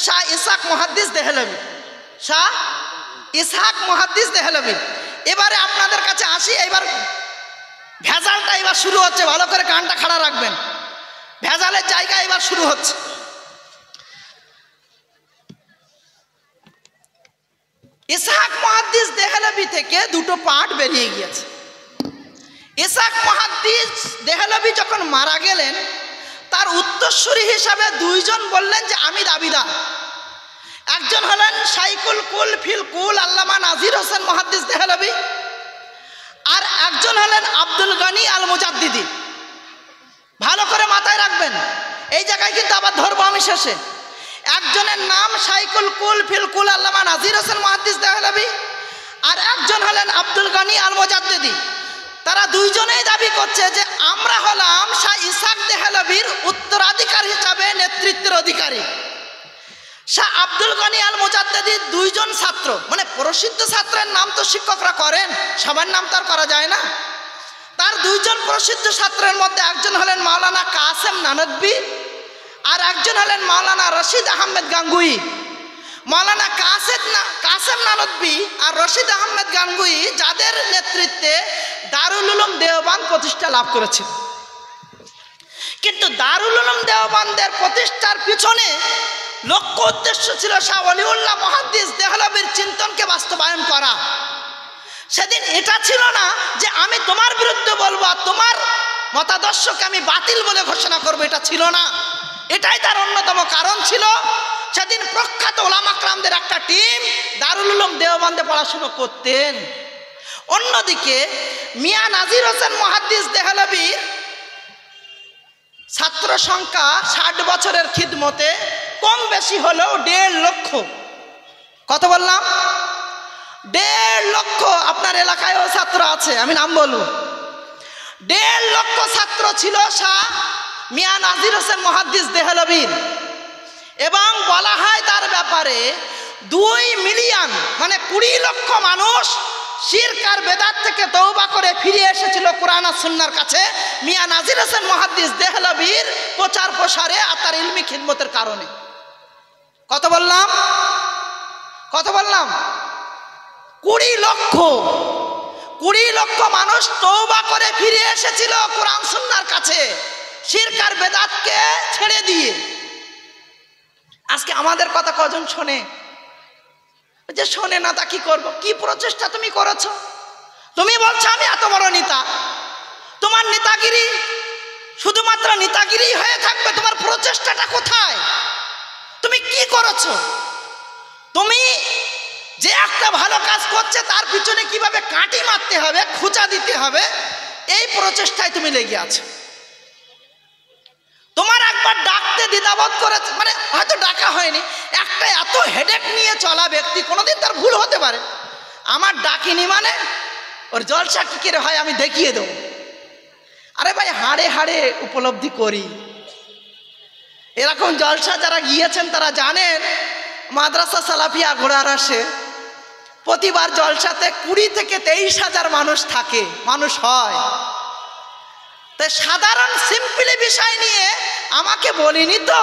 শাহ ইসহাক মুহাদ্দিস দেহলভী, শাহ ইসহাক মুহাদ্দিস দেহলভী। এবারে আপনাদের কাছে আসি, এবার ভেজালটা এবার শুরু হচ্ছে, ভালো করে কানটা খাড়া রাখবেন। ভেজালের জায়গা এবার শুরু হচ্ছে। ইসহাক মুহাদ্দিস দেহলভী থেকে দুটো পার্ট বেরিয়ে গিয়েছে। ইসহাক মুহাদ্দিস দেহলভী যখন মারা গেলেন, তার উত্তরসূরি হিসাবে দুইজন বললেন যে আমি দাবিদার। একজন হলেন শাইকুল কুল ফিল কুল আল্লামা নাজির হোসেন মুহাদ্দিস দেহলভী, আর একজন হলেন আব্দুল গনি আল মুজাদ্দিদি। ভালো করে মাথায় রাখবেন, এই জায়গায় কিন্তু আবার ধরবো আমি শেষে। একজনের নাম শাইকুল কুল ফিল কুল আল্লামা নাজির হোসেন মুহাদ্দিস দেহলভী, আর একজন হলেন আব্দুল গনি আল মুজাদ্দিদি। তারা দুইজনেই দাবি করছে যে আমরা হলাম শাহ ইসহাক দেহলভীর উত্তরাধিকার হিসাবে নেতৃত্বের অধিকারী। শাহ আব্দুল গনি আল মুজাদ্দিদি দুইজন ছাত্র, মানে প্রসিদ্ধ ছাত্রের নাম তো শিক্ষকরা করেন, সবার নাম তো আর করা যায় না। তার দুইজন প্রসিদ্ধ ছাত্রের মধ্যে একজন হলেন মাওলানা কাসেম নানদবী, আর একজন হলেন মাওলানা রশিদ আহমেদ গাঙ্গুই। মাওলানা কাসেম নানদবী আর রশিদ আহমেদ গাঙ্গুই যাদের নেতৃত্বে দারুল উলুম দেওবন্দ প্রতিষ্ঠা লাভ করেছে। কিন্তু দারুল উলুম দেওবন্দের প্রতিষ্ঠার পিছনে লক্ষ্য উদ্দেশ্য ছিল শাহ ওলিউল্লাহ মুহাদ্দিস দেহলভীর চিন্তনকে বাস্তবায়ন করা। সেদিন এটা ছিল না যে আমি তোমার বিরুদ্ধে বলবো আর তোমার মতাদর্শকে আমি বাতিল বলে ঘোষণা করবো, এটা ছিল না। এটাই তার অন্যতম কারণ ছিল। সেদিন প্রখ্যাত ওলামা کرامদের একটা টিম দারুল উলুম দেওবন্দে পড়াশুনো করতেন। অন্যদিকে মিয়া নাজির হোসেন মুহাদ্দিস দেহলভীর ছাত্র সংখ্যা 60 বছরের খিদমতে কম বেশি হলেও 1.5 লক্ষ। কত বললাম? 1.5 লক্ষ। আপনার এলাকায়ও ছাত্র আছে, আমি নাম বলবো। 1.5 লক্ষ ছাত্র ছিল শাহ মিয়া নাজির হোসেন মুহাদ্দিস দেহলভীর, এবং বলা হয় তার ব্যাপারে 2 মিলিয়ন মানে 20 লক্ষ মানুষ শিরক আর বেদাত থেকে তওবা করে ফিরে এসেছিল কোরআন আর সুন্নাহর কাছে মিয়া নাজির হোসেন মুহাদ্দিস দেহলভীর প্রচার প্রসারে আর তার ইলমি খিদমতের কারণে। কত বললাম? 20 লক্ষ। 20 লক্ষ মানুষ তওবা করে ফিরে এসেছিল কোরআন সুন্নাহর কাছে শিরক আর বেদাতকে ছেড়ে দিয়ে। আজকে আমাদের কথা কজন শোনে? যে শোনে না তা কি করবো? কি প্রচেষ্টা তুমি করেছো? তুমি বলছো আমি এত বড় নেতা, তোমার নেতাগিরি শুধুমাত্র নেতাগিরি হয়ে থাকবে, তোমার প্রচেষ্টাটা কোথায়? তুমি কি করেছো? তুমি যে একটা ভালো কাজ করছে তার পিছনে কিভাবে কাঁটি মারতে হবে, খোঁচা দিতে হবে, এই প্রচেষ্টায় তুমি লেগে আছো। তোমার একবার ডাকতে দ্বিধাবোধ করেছে, মানে হয়তো ডাকা হয়নি, একটা এত হেডেক নিয়ে চলা ব্যক্তি কোনোদিন তার ভুল হতে পারে। আমার ডাকিনি মানে ওর জলসা কি করে হয় আমি দেখিয়ে দেবো। আরে ভাই, হাড়ে হাড়ে উপলব্ধি করি। এরকম জলসা যারা গিয়েছেন তারা জানেন, মাদ্রাসা সালাফিয়া ঘোড়ার আসে প্রতিবার জলসাতে 20 থেকে 23,000 মানুষ থাকে, মানুষ হয়। তাই সাধারণ সিম্পলি বিষয় নিয়ে আমাকে বলিনি তো।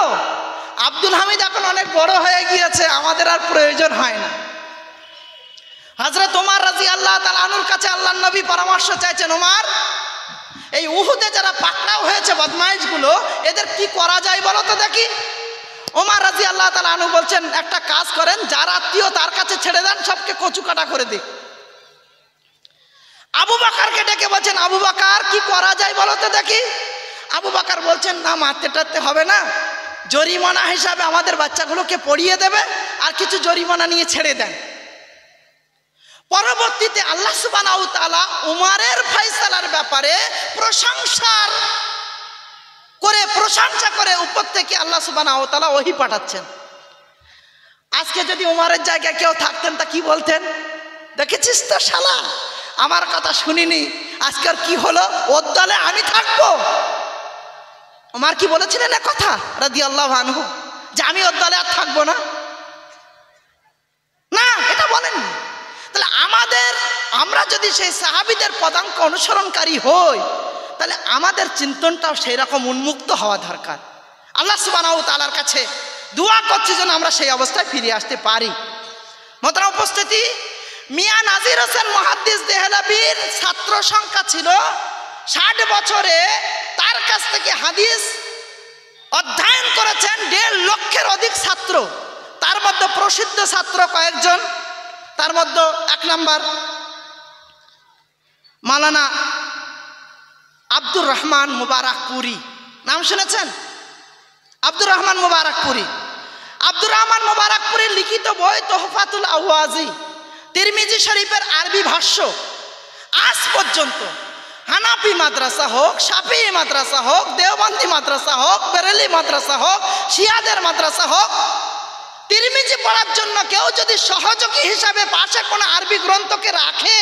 আব্দুল হামিদ এখন অনেক বড় হয়ে গিয়েছে, আমাদের আর প্রয়োজন হয় না। তাআলা আনহুর কাছে আল্লাহর নবী পরামর্শ চাইছেন, ওমর এই উহুদে যারা পাকড়াও হয়েছে বদমাইশগুলো, এদের কি করা যায় বলো তো দেখি। ওমর রাদিয়াল্লাহু তাআলা আনহু বলছেন, একটা কাজ করেন, যার আত্মীয় তার কাছে ছেড়ে দেন, সবকে কচু কাটা করে দিন। আবু বকরকে ডেকে বলছেন, আবু বকর কি করা যায় বলো তো দেখি। আবু বকর বলছেন, না মারতে টারতে হবে না, জরিমানা হিসাবে আমাদের বাচ্চাগুলোকে পড়িয়ে দেবে আর কিছু জরিমানা নিয়ে ছেড়ে দেন। পরবর্তীতে আল্লাহ সুবহানাহু ওয়া তাআলা উমরের ফয়সালার ব্যাপারে প্রশংসা করে উপর থেকে আল্লাহ সুবহানাহু ওয়া তাআলা ওহী পাঠাচ্ছেন। আজকে যদি উমরের জায়গায় কেউ থাকতেন তা কি বলতেন? দেখেছিস তো শালা, আমার কথা শুনিনি, আজকের কি হলো, ওর দলে আমি থাকবো। ওমর কি বলেছিলেন এক কথা রাদিয়াল্লাহু আনহু, যে আমি ওর দলে আর থাকবো না? না, এটা বলেননি। তাহলে আমরা যদি সেই সাহাবীদের পদাঙ্ক অনুসরণকারী হই, তাহলে আমাদের চিন্তনটাও সেই রকম উন্মুক্ত হওয়া দরকার। আল্লাহ সুবহানাহু ওয়া তাআলার কাছে দোয়া করছি যেন আমরা সেই অবস্থায় ফিরে আসতে পারি। মোহতারাম উপস্থিতি, মিয়া নাজির হোসেন মুহাদ্দিস দেহলভীর ছাত্র সংখ্যা ছিল 60 বছরে তার কাছ থেকে হাদিস অধ্যয়ন করেছেন 1.5 লক্ষের অধিক ছাত্র। তার মধ্যে প্রসিদ্ধ ছাত্র কয়েকজন, তার মধ্যে 1 নম্বর মাওলানা আব্দুর রহমান মুবারকপুরী, নাম শুনেছেন? আব্দুর রহমান মুবারকপুরী। আব্দুর রহমান মুবারকপুরীর লিখিত বই তোহফাতুল আওয়াজি, তিরমিজি শরীফের আরবি ভাষ্য, আজ পর্যন্ত হানাফি মাদ্রাসা হোক, শাফিঈ মাদ্রাসা হোক, দেওবন্দি মাদ্রাসা হোক, বেরেলি মাদ্রাসা হোক, শিয়াদের মাদ্রাসা হোক, তিরমিজি পড়ার জন্য কেউ যদি সহযোগী হিসাবে পাশে কোনো আরবি গ্রন্থকে রাখে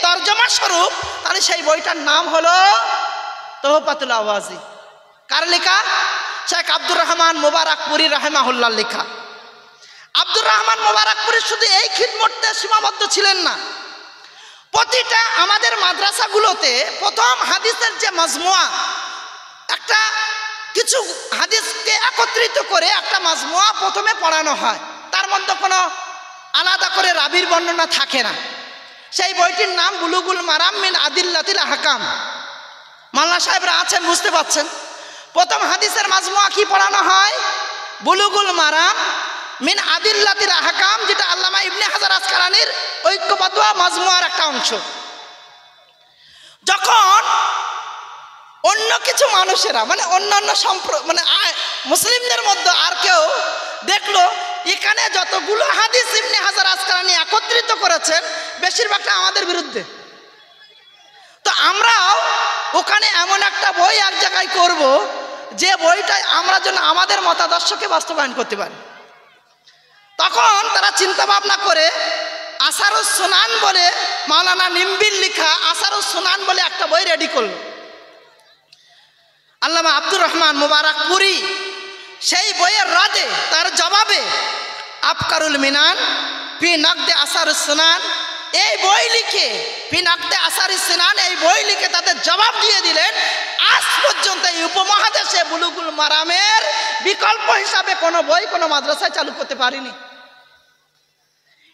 তরজমা স্বরূপ, তাহলে সেই বইটার নাম হলো তোহফাতুল আওয়াজি। কার লেখা? শেখ আব্দুর রহমান মুবারকপুরী রাহিমাহুল্লাহ লেখা। আব্দুর রহমান মুবারকপুরী শুধু এই খিদমতে সীমাবদ্ধ ছিলেন না, প্রতিটা আমাদের মাদ্রাসাগুলোতে প্রথম হাদিসের যে মাজমুয়া, একটা কিছু হাদিসকে একত্রিত করে একটা মাজমুয়া প্রথমে পড়ানো হয়, তার মধ্যে কোনো আলাদা করে রাবির বর্ণনা থাকে না। সেই বইটির নাম বুলুগুল মারাম মিন আদিল্লাতিল আহকাম। মাওলানা সাহেবরা আছেন, বুঝতে পাচ্ছেন। প্রথম হাদিসের মাজমুয়া কি পড়ানো হয়? বুলুগুল মারাম মিন আদিল্লাতিল আহকাম, যেটা আল্লামা ইবনে হাজার আসকালানির ঐক্যবদ্ধ মাজমুয়ার একটা অংশ। যখন অন্য কিছু মানুষেরা, মানে অন্যান্য মুসলিমদের মধ্যে আর কেউ দেখলো এখানে যতগুলো হাদিস ইবনে হাজার আসকালানি একত্রিত করেছেন, বেশিরভাগটা আমাদের বিরুদ্ধে, তো আমরাও ওখানে এমন একটা বই এক জায়গায় করব যে বইটাই আমরা যেন আমাদের মতাদর্শকে বাস্তবায়ন করতে পারি। তখন তারা চিন্তা ভাবনা করে আসারুস সুনান বলে, মাওলানা নিম্বির লেখা আসারুস সুনান বলে একটা বই রেডি করলো আল্লামা আব্দুর রহমান মুবারকপুরী। সেই বইয়ের রাদে, তার জবাবে আফকারুল মিনান ফি নাকদে আসারুস সুনান, এই বই লিখে ফি নাকদে আসারুস সুনান, এই বই লিখে তাদের জবাব দিয়ে দিলেন, আজ পর্যন্ত এই উপমহাদেশে বুলুগুল মারামের বিকল্প হিসাবে কোনো বই কোনো মাদ্রাসায় চালু করতে পারিনি।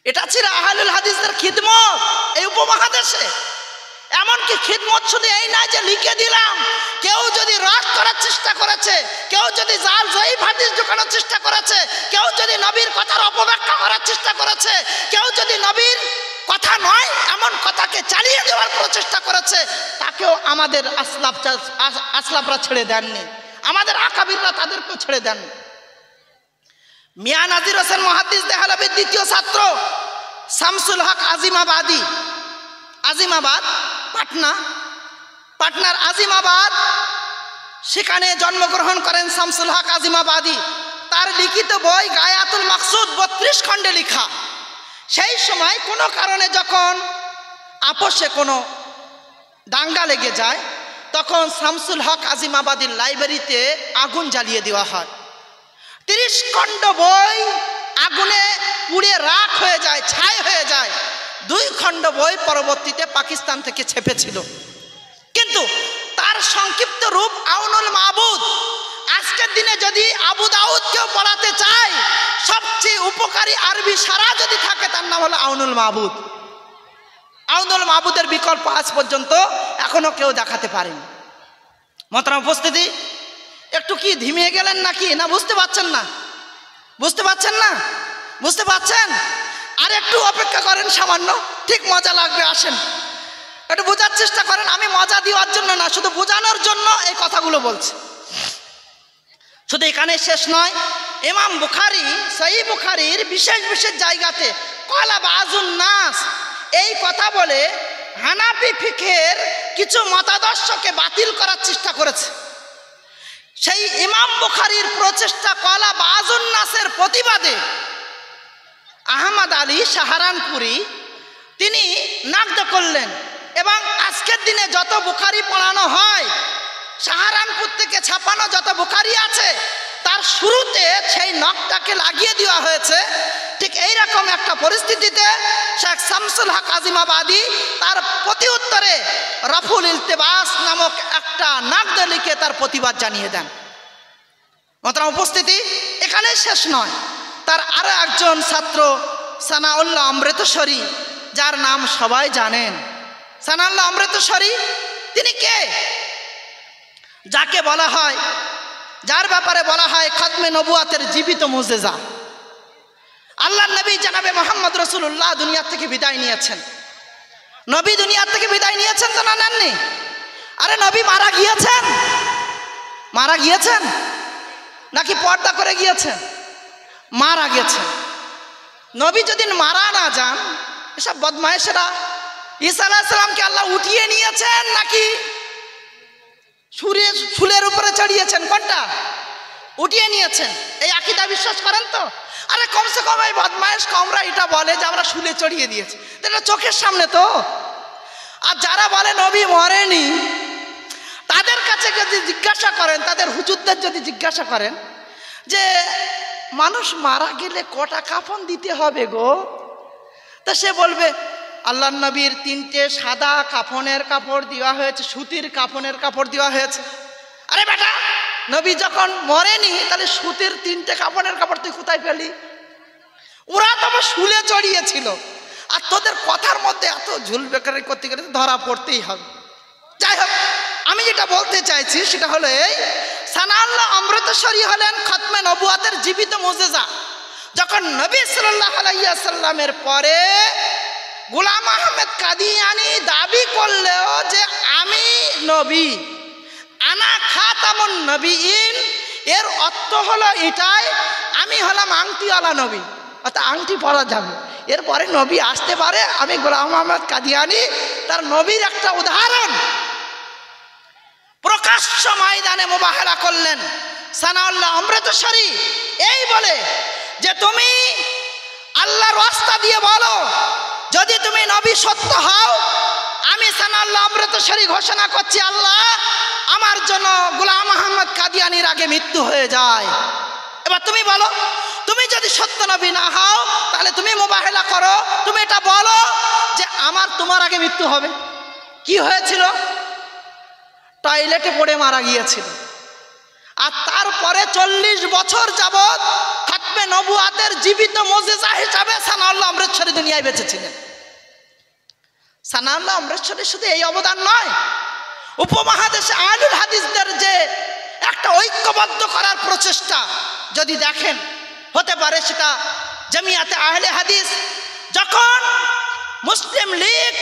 এটা ছিল আহলুল হাদিসদের খিদমত এই উপমহাদেশে। এমনকি খিদমত শুধু এই নয় যে লিখে দিলাম, কেউ যদি রাগ করার চেষ্টা করেছে, কেউ যদি জাল জয়ীফ হাদিস ঢোকানোর চেষ্টা করেছে, কেউ যদি নবীর কথার অপব্যাখ্যা করার চেষ্টা করেছে, কেউ যদি নবীর কথা নয় এমন কথাকে চালিয়ে দেওয়ার প্রচেষ্টা করেছে, তাকেও আমাদের আসলাফরা ছেড়ে দেননি, আমাদের আকাবিররা তাদেরকেও ছেড়ে দেন। মিয়া নাজির হোসেন মুহাদ্দিস দেহলভীর দ্বিতীয় ছাত্র শামসুল হক আজিমাবাদী, আজিমাবাদ পাটনার আজিমাবাদ, সেখানে জন্মগ্রহণ করেন শামসুল হক আজিমাবাদী। তার লিখিত বই গায়াতুল মাকসুদ 32 খণ্ডে লেখা। সেই সময় কোনো কারণে যখন আপোষে কোনো দাঙ্গা লেগে যায়, তখন শামসুল হক আজিমাবাদীর লাইব্রেরিতে আগুন জ্বালিয়ে দেওয়া হয়। 30 খণ্ড বই আগুনে পুড়ে রাখ হয়ে যায়, ছাই হয়ে যায়। 2 খণ্ড বই পরবর্তীতে পাকিস্তান থেকে ছেপেছিল, কিন্তু তার সংক্ষিপ্ত রূপ আউনুল মাবুদ। আজকের দিনে যদি আবু দাউদকেও পড়াতে চাই, সবচেয়ে উপকারী আরবি সারা যদি থাকে, তার নাম হলো আউনুল মাবুদ। আউনুল মাবুদের বিকল্প আজ পর্যন্ত এখনো কেউ দেখাতে পারেনি। মোহতারাম উপস্থিতি, একটু কি ধিমিয়ে গেলেন নাকি, না বুঝতে পারছেন না? বুঝতে পারছেন না? বুঝতে পারছেন? আর একটু অপেক্ষা করেন সামান্য, ঠিক মজা লাগবে। আসেন একটু বোঝার চেষ্টা করেন। আমি মজা দেওয়ার জন্য না, শুধু বোঝানোর জন্য এই কথাগুলো বলছি। শুধু এখানে শেষ নয়, ইমাম বুখারী সহিহ বুখারীর বিশেষ বিশেষ জায়গাতে ক্বালা বাযুন নাস এই কথা বলে হানাফি ফিকহের কিছু মতাদর্শকে বাতিল করার চেষ্টা করেছে। সেই ইমাম বুখারীর প্রচেষ্টা ক্বালা বাযুন নাসের প্রতিবাদে আহমদ আলী সাহারানপুরি তিনি নাকদ করলেন, এবং আজকের দিনে যত বুখারী পড়ানো হয়, সাহারানপুর থেকে ছাপানো যত বুখারী আছে, তার শুরুতে সেই নকটাকে লাগিয়ে দেওয়া হয়েছে। ঠিক এইরকম একটা পরিস্থিতিতে শেখ শামসুল হক আজিমাবাদী তার প্রতি উত্তরে রফুল ইলতিবাস নামক একটা নাকদ লিখে তার প্রতিবাদ জানিয়ে দেন। মোহতারাম উপস্থিতি, এখানে শেষ নয়, তার আরো একজন ছাত্র সানাউল্লাহ অমৃতসরী, যার নাম সবাই জানেন। সানাউল্লাহ অমৃতসরী তিনি কে? যাকে বলা হয়, যার ব্যাপারে বলা হয় খতমে নবুয়াতের জীবিত মুজিজা। আল্লাহর নবী জনাবে মুহাম্মদ রাসূলুল্লাহ দুনিয়া থেকে বিদায় নিয়েছেন। নবী দুনিয়া থেকে বিদায় নিয়েছেন তো না নেননি? আরে নবী মারা গিয়েছেন? মারা গিয়েছেন নাকি পর্দা করে গিয়েছেন? মারা গেছেন। নবী যদি মারা না যান, এসব বদমায়েশেরা ঈসা আলাইহিস সালামকে আল্লাহ উঠিয়ে নিয়েছেন নাকি ফুলের উপরে চড়িয়েছেন? কোনটা? উঠিয়ে নিয়েছেন। এই আকীদা বিশ্বাস করেন তো? আরে কমসে কম এই বদমায়েশ কমরা এটা বলে যে আমরা শুলে চড়িয়ে দিয়েছি, এটা চোখের সামনে তো। আর যারা বলে নবী মরেনি, তাদের কাছে যদি জিজ্ঞাসা করেন, তাদের হুজুরদের যদি জিজ্ঞাসা করেন যে মানুষ মারা গেলে কটা কাফন দিতে হবে গো, তা সে বলবে আল্লাহর নবীর 3টে সাদা কাফনের কাপড় দেওয়া হয়েছে, সুতির কাফনের কাপড় দেওয়া হয়েছে। আরে বেটা, নবী যখন মরেনি তাহলে সুতির 3টে কাফনের কাপড় তুই কোথায় পেলি? ওরা তো শুলে চড়িয়েছিল। আর তোদের কথার মধ্যে এত ঝুল বেকারি করতে গেলে ধরা পড়তেই হবে। যাই হোক, আমি যেটা বলতে চাইছি সেটা হলো এই, সানাউল্লাহ অমৃতসরী হলেন খতমে নবুয়াতের জীবিত মুজিজা। যখন নবী সাল্লাল্লাহু আলাইহি ওয়াসাল্লামের পরে গোলাম আহমেদ কাদিয়ানী দাবি করলেও যে আমি নবী, আনা খাতামুন নবীন, এর অর্থ হলো এটাই, আমি হলাম আংটিওয়ালা নবী, অর্থাৎ আংটি পরা যাবে, এরপরে নবী আসতে পারে। আমি গোলাম আহমেদ কাদিয়ানী তার নবীর একটা উদাহরণ প্রকাশ্য ময়দানে মুবাহারা করলেন সানাউল্লাহ অমৃতসরী, এই বলে যে তুমি আল্লাহর রাস্তা দিয়ে বলো, যদি তুমি নবী সত্য হও, আমি সানাউল্লাহ অমৃতসরী ঘোষণা করছি আল্লাহ আমার জন্য গোলাম আহমদ কাদিয়ানীর আগে মৃত্যু হয়ে যায়। এবার তুমি বলো, তুমি যদি সত্য নবী না হও তাহলে তুমি মুবাহারা করো, তুমি এটা বলো যে আমার তোমার আগে মৃত্যু হবে। কি হয়েছিল? টয়লেটে পড়ে মারা গিয়েছিল। আর তারপরে 40 বছর যাবৎ খতমে নবুয়াতের জীবিত মুজিজা হিসাবে সানাউল্লাহ অমৃতসরী দুনিয়ায় বেঁচেছিলেন। সানাউল্লাহ অমৃতসরীর শুধু এই অবদান নয়, উপমহাদেশে আহলুল হাদিসদের যে একটা ঐক্যবদ্ধ করার প্রচেষ্টা যদি দেখেন, হতে পারে সেটা জামিয়াতে আহলে হাদিস। যখন মুসলিম লীগ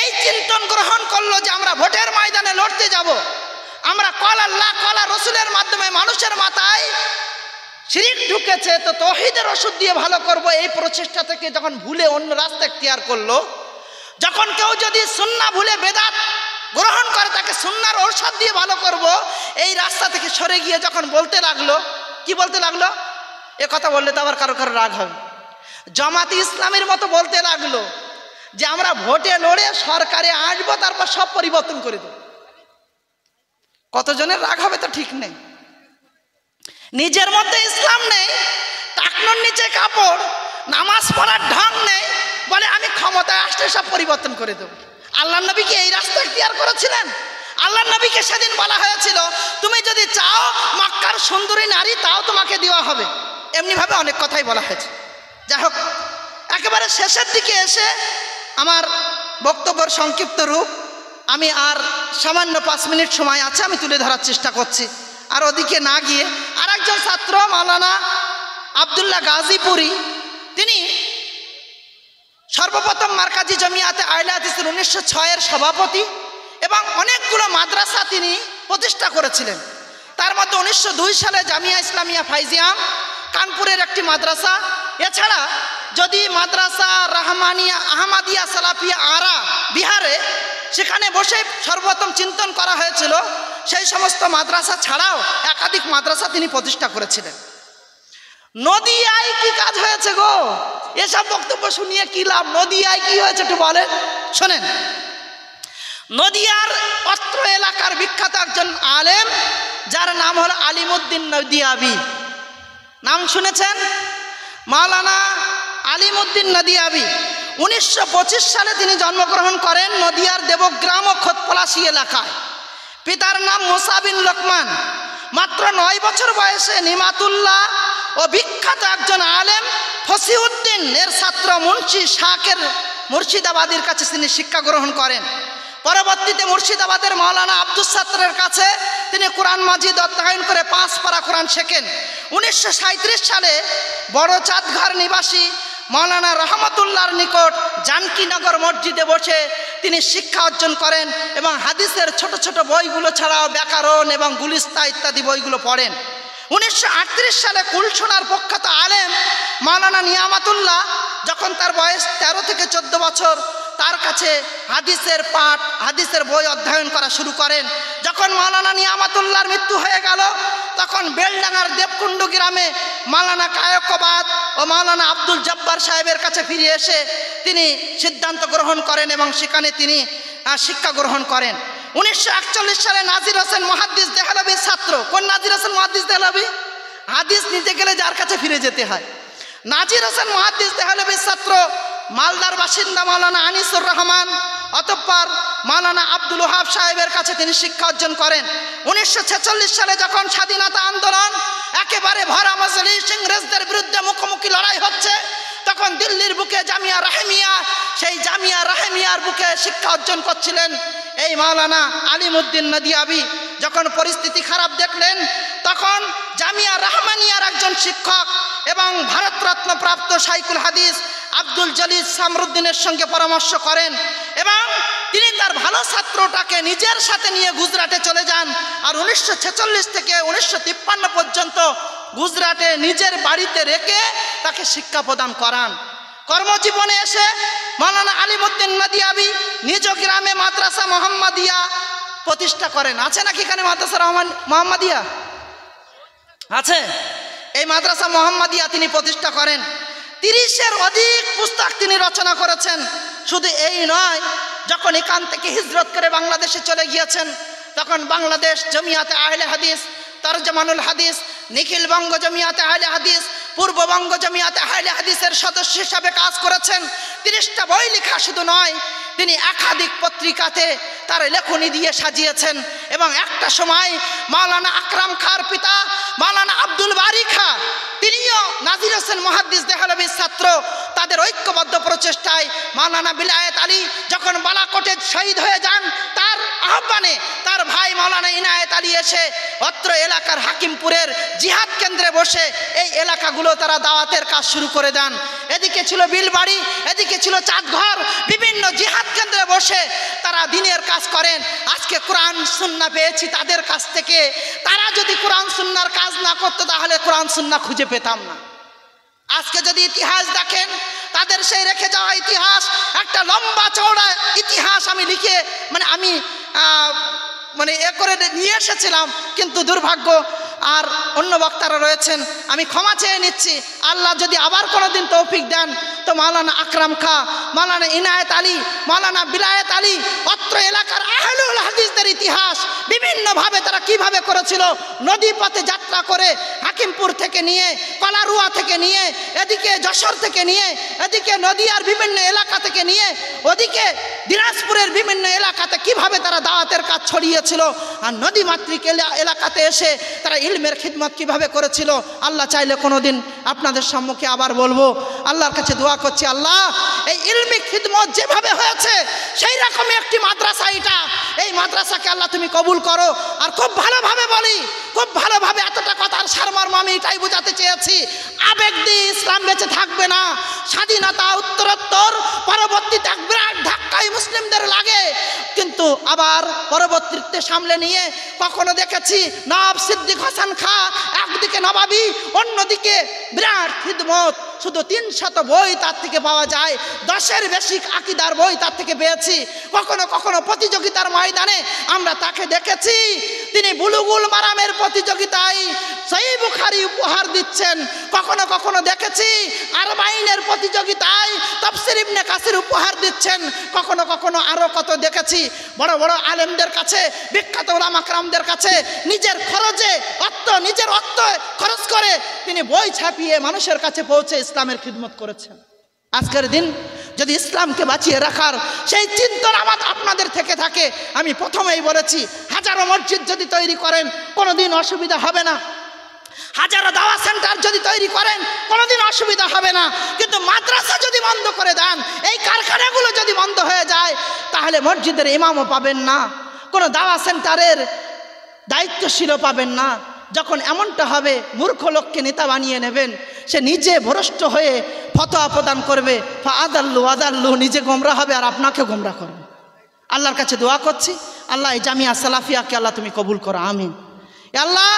এই চিন্তন গ্রহণ করলো যে আমরা ভোটের ময়দানে লড়তে যাব, আমরা কল আল্লাহ কলা রসুলের মাধ্যমে মানুষের মাথায় শিরিক ঢুকেছে, তো তৌহিদের ওষুধ দিয়ে ভালো করব, এই প্রচেষ্টা থেকে যখন ভুলে অন্য রাস্তা ইখতিয়ার করলো, যখন কেউ যদি সুন্নাহ ভুলে বেদাত গ্রহণ করে তাকে সুন্নাহর ঔষধ দিয়ে ভালো করব, এই রাস্তা থেকে সরে গিয়ে যখন বলতে লাগলো, কি বলতে লাগলো? এ কথা বললে তো আবার কারো কারো রাগ হবে। জামাতে ইসলামের মতো বলতে লাগলো যে আমরা ভোটে লড়ে সরকারে আসবো, তারপর সব পরিবর্তন করে দেব। কতজনের রাগ হবে তো ঠিক নেই। নিজের মধ্যে ইসলাম নেই, টাকনোর নিচে কাপড়, নামাজ পড়ার ঢং নেই, বলে আমি ক্ষমতায় আসলে সব পরিবর্তন করে দেব। আল্লাহর নবী কি এই রাস্তা ইখতিয়ার করেছিলেন? আল্লাহর নবীকে সেদিন বলা হয়েছিল তুমি যদি চাও মক্কার সুন্দরী নারী তাও তোমাকে দেওয়া হবে। এমনিভাবে অনেক কথাই বলা হয়েছে। যাই হোক, একেবারে শেষের দিকে এসে আমার বক্তব্যের সংক্ষিপ্ত রূপ আমি আর সামান্য 5 মিনিট সময় আছে, আমি তুলে ধরার চেষ্টা করছি। আর ওদিকে না গিয়ে আর একজন ছাত্র মাওলানা আব্দুল্লাহ গাজীপুরি, তিনি সর্বপ্রথম মার্কাজি জমিয়াতে আহলে হাদিসের 1906-এর সভাপতি এবং অনেকগুলো মাদ্রাসা তিনি প্রতিষ্ঠা করেছিলেন। তার মধ্যে 1902 সালে জামিয়া ইসলামিয়া ফাইজিয়াম কানপুরের একটি মাদ্রাসা, এছাড়া যদি মাদ্রাসা রাহমানিয়া আহমাদিয়া সালাফিয়া আরা বিহারে, সেখানে বসে সর্বপ্রথম চিন্তন করা হয়েছিল, সেই সমস্ত মাদ্রাসা ছাড়াও একাধিক মাদ্রাসা তিনি প্রতিষ্ঠা করেছিলেন। নদিয়ায় কি কাজ হয়েছে গো? এসব বক্তব্য শুনিয়ে কি লাভ? নদিয়ায় কি হয়েছে একটু বলেন, শোনেন। নদিয়ার অত্র এলাকার বিখ্যাত একজন আলেম, যার নাম হলো আলিমউদ্দিন নদিয়াবি, নাম শুনেছেন? মাওলানা আলিমউদ্দিন নদিয়াবি 1925 সালে তিনি জন্মগ্রহণ করেন নদিয়ার দেবগ্রাম ও খোতপলাশী এলাকায়। পিতার নাম মুসা বিন লোকমান। মাত্র 9 বছর বয়সে নিমাতুল্লাহ ও বিখ্যাত একজন আলেম ফসিউদ্দিন এর ছাত্র মুন্সি শাকের মুর্শিদাবাদের কাছে তিনি শিক্ষা গ্রহণ করেন। পরবর্তীতে মুর্শিদাবাদের মাওলানা আব্দুস সাত্তারের কাছে তিনি কোরআন মাজিদ অধ্যয়ন করে 5 পারা কোরআন শেখেন। 1937 সালে বড় চাঁদঘর নিবাসী মাওলানা রহমতুল্লাহর নিকট জানকীনগর মসজিদে বসে তিনি শিক্ষা অর্জন করেন এবং হাদিসের ছোট ছোট বইগুলো ছাড়াও ব্যাকরণ এবং গুলিস্তা ইত্যাদি বইগুলো পড়েন। 1938 সালে কুলসোনার প্রখ্যাত আলেম মাওলানা নিয়ামাতুল্লাহ, যখন তার বয়স 13 থেকে 14 বছর, তার কাছে হাদিসের পাঠ, হাদিসের বই অধ্যয়ন করা শুরু করেন। যখন মাওলানা নিয়ামাতুল্লাহর মৃত্যু হয়ে গেল, তখন বেলডাঙ্গার দেবকুণ্ড গ্রামে মাওলানা কায়কবাদ ও মাওলানা আব্দুল জব্বার সাহেবের কাছে ফিরে এসে তিনি সিদ্ধান্ত গ্রহণ করেন এবং সেখানে তিনি শিক্ষা গ্রহণ করেন। 1941 সালে নাজির হোসেন মুহাদ্দিস দেহলভির ছাত্র, কোন নাজির হোসেন মুহাদ্দিস দেহলভি? হাদিস নিতে গেলে যার কাছে ফিরে যেতে হয়। নাজির হোসেন মুহাদ্দিস দেহলভির ছাত্র মালদার বাসিন্দা মাওলানা আনিসুর রহমান, অতঃপর মাওলানা আব্দুল ওহাব সাহেবের কাছে তিনি শিক্ষা অর্জন করেন। 1946 সালে যখন স্বাধীনতা আন্দোলন একেবারে ভরা মজলিস ইংরেজদের বিরুদ্ধে মুখোমুখি লড়াই হচ্ছে, তখন দিল্লির বুকে জামিয়া রাহেমিয়া, সেই জামিয়া রাহেমিয়ার বুকে শিক্ষা অর্জন করছিলেন এই মাওলানা আলিমউদ্দিন নদিয়াবি। যখন পরিস্থিতি খারাপ দেখলেন, তখন জামিয়া রহমানিয়ার একজন শিক্ষক এবং ভারতরত্ন প্রাপ্ত শাইখুল হাদিস আব্দুল জলিল সামরুদ্দিনের সঙ্গে পরামর্শ করেন এবং তিনি তার ভালো ছাত্রটাকে নিজের সাথে নিয়ে গুজরাটে চলে যান। আর 1946 থেকে 1953 পর্যন্ত গুজরাটে নিজের বাড়িতে রেখে তাকে শিক্ষা প্রদান করান। কর্মজীবনে এসে মাওলানা আলিমউদ্দিন নদিয়াবি নিজ গ্রামে মাদ্রাসা মোহাম্মদিয়া প্রতিষ্ঠা করেন। আছে নাকি এখানে মাদ্রাসা মোহাম্মদিয়া? আছে। এই মাদ্রাসা মোহাম্মদিয়া তিনি প্রতিষ্ঠা করেন। 30-এর অধিক পুস্তক তিনি রচনা করেছেন। শুধু এই নয়, যখন এখান থেকে হিজরত করে বাংলাদেশে চলে গিয়েছেন, তখন বাংলাদেশ জমিয়াতে আহলে হাদিস, তরজমানুল হাদিস, নিখিল বঙ্গ জমিয়াতে আহলে হাদিস, পূর্ববঙ্গ জমিয়াতে আহলে হাদিসের সদস্য হিসাবে কাজ করেছেন। 30টা বই লেখা শুধু নয়, তিনি একাধিক পত্রিকাতে তার লেখনী দিয়ে সাজিয়েছেন এবং একটা সময় মাওলানা আকরাম খাঁর পিতা মাওলানা আব্দুল বারী খাঁ, তিনিও নাজির হোসেন মুহাদ্দিস দেহলভির ছাত্র। তাদের ঐক্যবদ্ধ প্রচেষ্টায় মাওলানা বিলায়েত আলী যখন বালাকোটে শহীদ হয়ে যান, তার আহ্বানে তার ভাই মাওলানা ইনায়েত আলী এসে অত্র এলাকার হাকিমপুরের জিহাদ কেন্দ্রে বসে এই এলাকাগুলো তারা দাওয়াতের কাজ শুরু করে দেন। এদিকে ছিল বিলবাড়ি, এদিকে ছিল চাঁদঘর, বিভিন্ন জিহাদ কেন্দ্রে বসে তারা দিনের কাজ করেন। আজকে কোরআন সুন্নাহ পেয়েছি তাদের কাছ থেকে। তারা যদি কোরআন সুন্নাহর কাজ না করতো, তাহলে কোরআন সুন্নাহ খুঁজে পেতাম না। আজকে যদি ইতিহাস দেখেন, তাদের সেই রেখে যাওয়া ইতিহাস, একটা লম্বা চওড়া ইতিহাস আমি লিখে আমি এ করে নিয়ে এসেছিলাম, কিন্তু দুর্ভাগ্য আর অন্য বক্তারা রয়েছেন, আমি ক্ষমা চেয়ে নিচ্ছি। আল্লাহ যদি আবার কোনোদিন তৌফিক দেন, তো মাওলানা আকরাম খাঁ, মাওলানা ইনায়েত আলী, মাওলানা বিলায়েত আলী, অত্র এলাকার আহলুল হাদিসদের ইতিহাস বিভিন্নভাবে তারা কিভাবে করেছিল, নদী পথে যাত্রা করে হাকিমপুর থেকে নিয়ে, কলারুয়া থেকে নিয়ে, এদিকে যশোর থেকে নিয়ে, এদিকে নদিয়ার বিভিন্ন এলাকা থেকে নিয়ে, ওদিকে দিনাজপুরের বিভিন্ন এলাকাতে কিভাবে তারা দাওয়াতের কাজ ছড়িয়েছিল, আর নদী মাতৃক এলাকাতে এসে তারা ইলমের খিদমত কিভাবে করেছিল। আল্লাহ চাইলে কোনোদিন আপনাদের সম্মুখে আবার বলবো। আল্লাহর কাছে দোয়া দোয়া করছি, আল্লাহ এই ইলমি খিদমত যেভাবে হয়েছে সেই রকমই একটি মাদ্রাসা এটা, এই মাদ্রাসাকে আল্লাহ তুমি কবুল করো। আর খুব ভালোভাবে বলি, খুব ভালোভাবে এতটা কথার সারমর্ম আমি এটাই বোঝাতে চেয়েছি, আবেগ দিয়ে ইসলাম বেঁচে থাকবে না। স্বাধীনতা উত্তরোত্তর পরবর্তীতে এক বিরাট ধাক্কাই মুসলিমদের লাগে, কিন্তু আবার পরবর্তীতে সামলে নিয়ে কখনো দেখেছি নবাব সিদ্দিক হাসান খা একদিকে নবাবী, অন্যদিকে বিরাট খিদমত, শুধু 300 বই তার থেকে পাওয়া যায়, 10-এর বেশি আকীদার বই তার থেকে পেয়েছি। কখনো কখনো প্রতিযোগিতার ময়দানে আমরা তাকে দেখেছি, তিনি বুলুগুল মারামের প্রতিযোগিতায় সহিহ বুখারী উপহার দিচ্ছেন। কখনো কখনো দেখেছি আরবাইনের প্রতিযোগিতায় তাফসীর ইবনে কাসির উপহার দিচ্ছেন। কখনো কখনো আরো কত দেখেছি বড় বড় আলেমদের কাছে, বিখ্যাত উলামা কেরামদের কাছে নিজের খরচে নিজের অর্থ খরচ করে তিনি বই ছাপিয়ে মানুষের কাছে পৌঁছে ইসলামের খিদমত করেছেন। আজকের দিন যদি ইসলামকে বাঁচিয়ে রাখার সেই চিন্তন আমার আপনাদের থেকে থাকে, আমি প্রথমেই বলেছি হাজারো মসজিদ যদি তৈরি করেন কোনোদিন অসুবিধা হবে না, হাজারো দাওয়া সেন্টার যদি তৈরি করেন কোনোদিন অসুবিধা হবে না, কিন্তু মাদ্রাসা যদি বন্ধ করে দেন, এই কারখানাগুলো যদি বন্ধ হয়ে যায়, তাহলে মসজিদের ইমামও পাবেন না, কোনো দাওয়া সেন্টারের দায়িত্বশীলও পাবেন না। যখন এমনটা হবে, মূর্খ লোককে নেতা বানিয়ে নেবেন, সে নিজে ভ্রষ্ট হয়ে ফতোয়া প্রদান করবে, আদাল্লু নিজে গোমরা হবে আর আপনাকে গোমরা করবে। আল্লাহর কাছে দোয়া করছি, আল্লাহ এই জামিয়া সালাফিয়াকে আল্লাহ তুমি কবুল করো, আমিন। আল্লাহ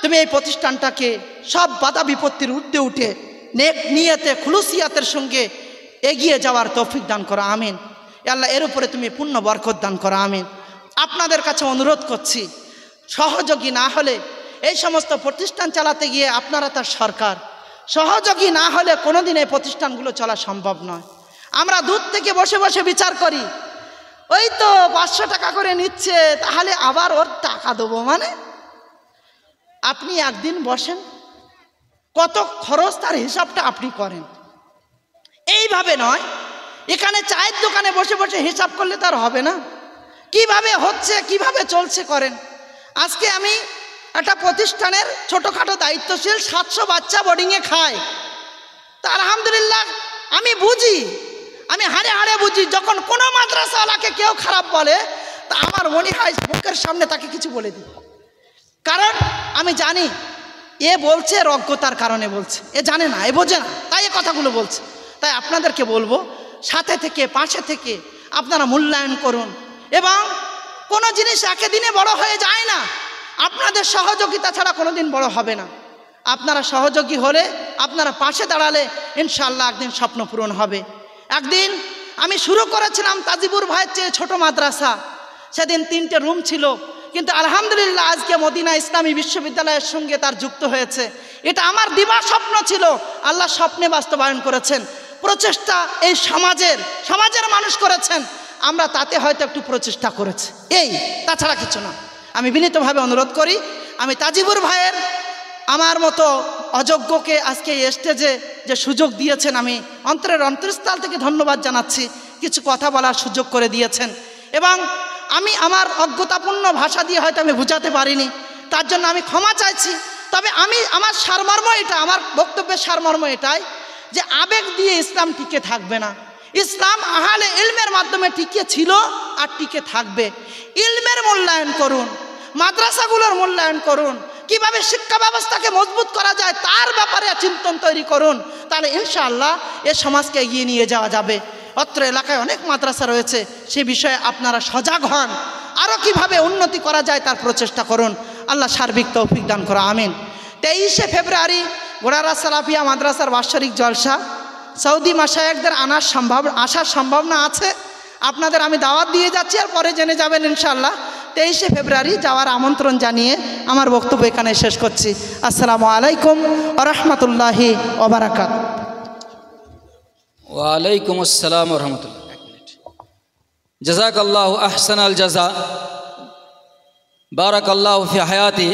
তুমি এই প্রতিষ্ঠানটাকে সব বাধা বিপত্তির ঊর্ধ্বে উঠে নেক নিয়তে খুলুসিয়াতের সঙ্গে এগিয়ে যাওয়ার তৌফিক দান করো, আমিন। আল্লাহ এর উপরে তুমি পূর্ণ বরকত দান করো, আমিন। আপনাদের কাছে অনুরোধ করছি, সহযোগী না হলে এই সমস্ত প্রতিষ্ঠান চালাতে গিয়ে, আপনারা তার সরকার, সহযোগী না হলে কোনোদিন এই প্রতিষ্ঠানগুলো চলা সম্ভব নয়। আমরা দূর থেকে বসে বসে বিচার করি, ওই তো 500 টাকা করে নিচ্ছে, তাহলে আবার ওর টাকা দেবো, মানে আপনি একদিন বসেন, কত খরচ তার হিসাবটা আপনি করেন। এইভাবে নয়, এখানে চায়ের দোকানে বসে বসে হিসাব করলে তার হবে না, কিভাবে হচ্ছে কিভাবে চলছে করেন। আজকে আমি একটা প্রতিষ্ঠানের ছোটোখাটো দায়িত্বশীল, 700 বাচ্চা বোর্ডিংয়ে খায়, তা আলহামদুলিল্লাহ আমি বুঝি, আমি হাড়ে হাড়ে বুঝি, যখন কোনো মাদ্রাসাওয়ালাকে কেউ খারাপ বলে তা আমার মনে হয় মুখের সামনে তাকে কিছু বলে দিই, কারণ আমি জানি এ বলছে অজ্ঞতার কারণে বলছে, এ জানে না, এ বোঝে না, তাই এ কথাগুলো বলছে। তাই আপনাদেরকে বলবো, সাথে থেকে পাশে থেকে আপনারা মূল্যায়ন করুন, এবং কোনো জিনিস একদিনে বড় হয়ে যায় না, আপনাদের সহযোগিতা ছাড়া কোনোদিন বড় হবে না। আপনারা সহযোগী হলে, আপনারা পাশে দাঁড়ালে ইনশাআল্লাহ একদিন স্বপ্ন পূরণ হবে। একদিন আমি শুরু করেছিলাম তাজিবুর ভাইয়ের চেয়ে ছোট মাদ্রাসা, সেদিন 3টে রুম ছিল, কিন্তু আলহামদুলিল্লাহ আজকে মদিনা ইসলামী বিশ্ববিদ্যালয়ের সঙ্গে তার যুক্ত হয়েছে। এটা আমার দিবা স্বপ্ন ছিল, আল্লাহ স্বপ্নে বাস্তবায়ন করেছেন। প্রচেষ্টা এই সমাজের মানুষ করেছেন, আমরা তাতে হয়তো একটু প্রচেষ্টা করেছি, এই তাছাড়া কিছু না। আমি বিনীতভাবে অনুরোধ করি, আমি তাজিবুর ভাইয়ের আমার মতো অযোগ্যকে আজকে এই স্টেজে যে সুযোগ দিয়েছেন, আমি অন্তরের অন্তঃস্থল থেকে ধন্যবাদ জানাচ্ছি, কিছু কথা বলার সুযোগ করে দিয়েছেন, এবং আমি আমার অজ্ঞতাপূর্ণ ভাষা দিয়ে হয়তো আমি বুঝাতে পারিনি, তার জন্য আমি ক্ষমা চাইছি। তবে আমার সারমর্ম এটা, আমার বক্তব্যের সারমর্ম এটাই যে আবেগ দিয়ে ইসলাম টিকে থাকবে না। ইসলাম আহলে ইলমের মাধ্যমে টিকে ছিল আর টিকে থাকবে। ইলমের মূল্যায়ন করুন, মাদ্রাসাগুলোর মূল্যায়ন করুন, কিভাবে শিক্ষা ব্যবস্থাকে মজবুত করা যায় তার ব্যাপারে চিন্তন তৈরি করুন, তাহলে ইনশাআল্লাহ এ সমাজকে এগিয়ে নিয়ে যাওয়া যাবে। অত্র এলাকায় অনেক মাদ্রাসা রয়েছে, সে বিষয়ে আপনারা সজাগ হন, আরও কিভাবে উন্নতি করা যায় তার প্রচেষ্টা করুন। আল্লাহ সার্বিক তৌফিক দান করা, আমিন। 23শে ফেব্রুয়ারি গোড়ারা সালাফিয়া মাদ্রাসার বাৎসরিক জলসা, সৌদি মাশায়েখদের আসার সম্ভাবনা আছে। আপনাদের আমি দাওয়াত দিয়ে যাচ্ছি, আর পরে জেনে যাবেন ইনশাআল্লাহ। 23শে ফেব্রুয়ারি যাওয়ার আমন্ত্রণ জানিয়ে আমার বক্তব্য এখানে শেষ করছি। আসসালামু আলাইকুম ওয়া রাহমাতুল্লাহি ওয়া বারাকাতুহু। ওয়ালাইকুম আসসালাম ওয়া রাহমাতুল্লাহ। জাযাকাল্লাহু আহসানাল জাযা, বারাকাল্লাহু ফি হায়াতি।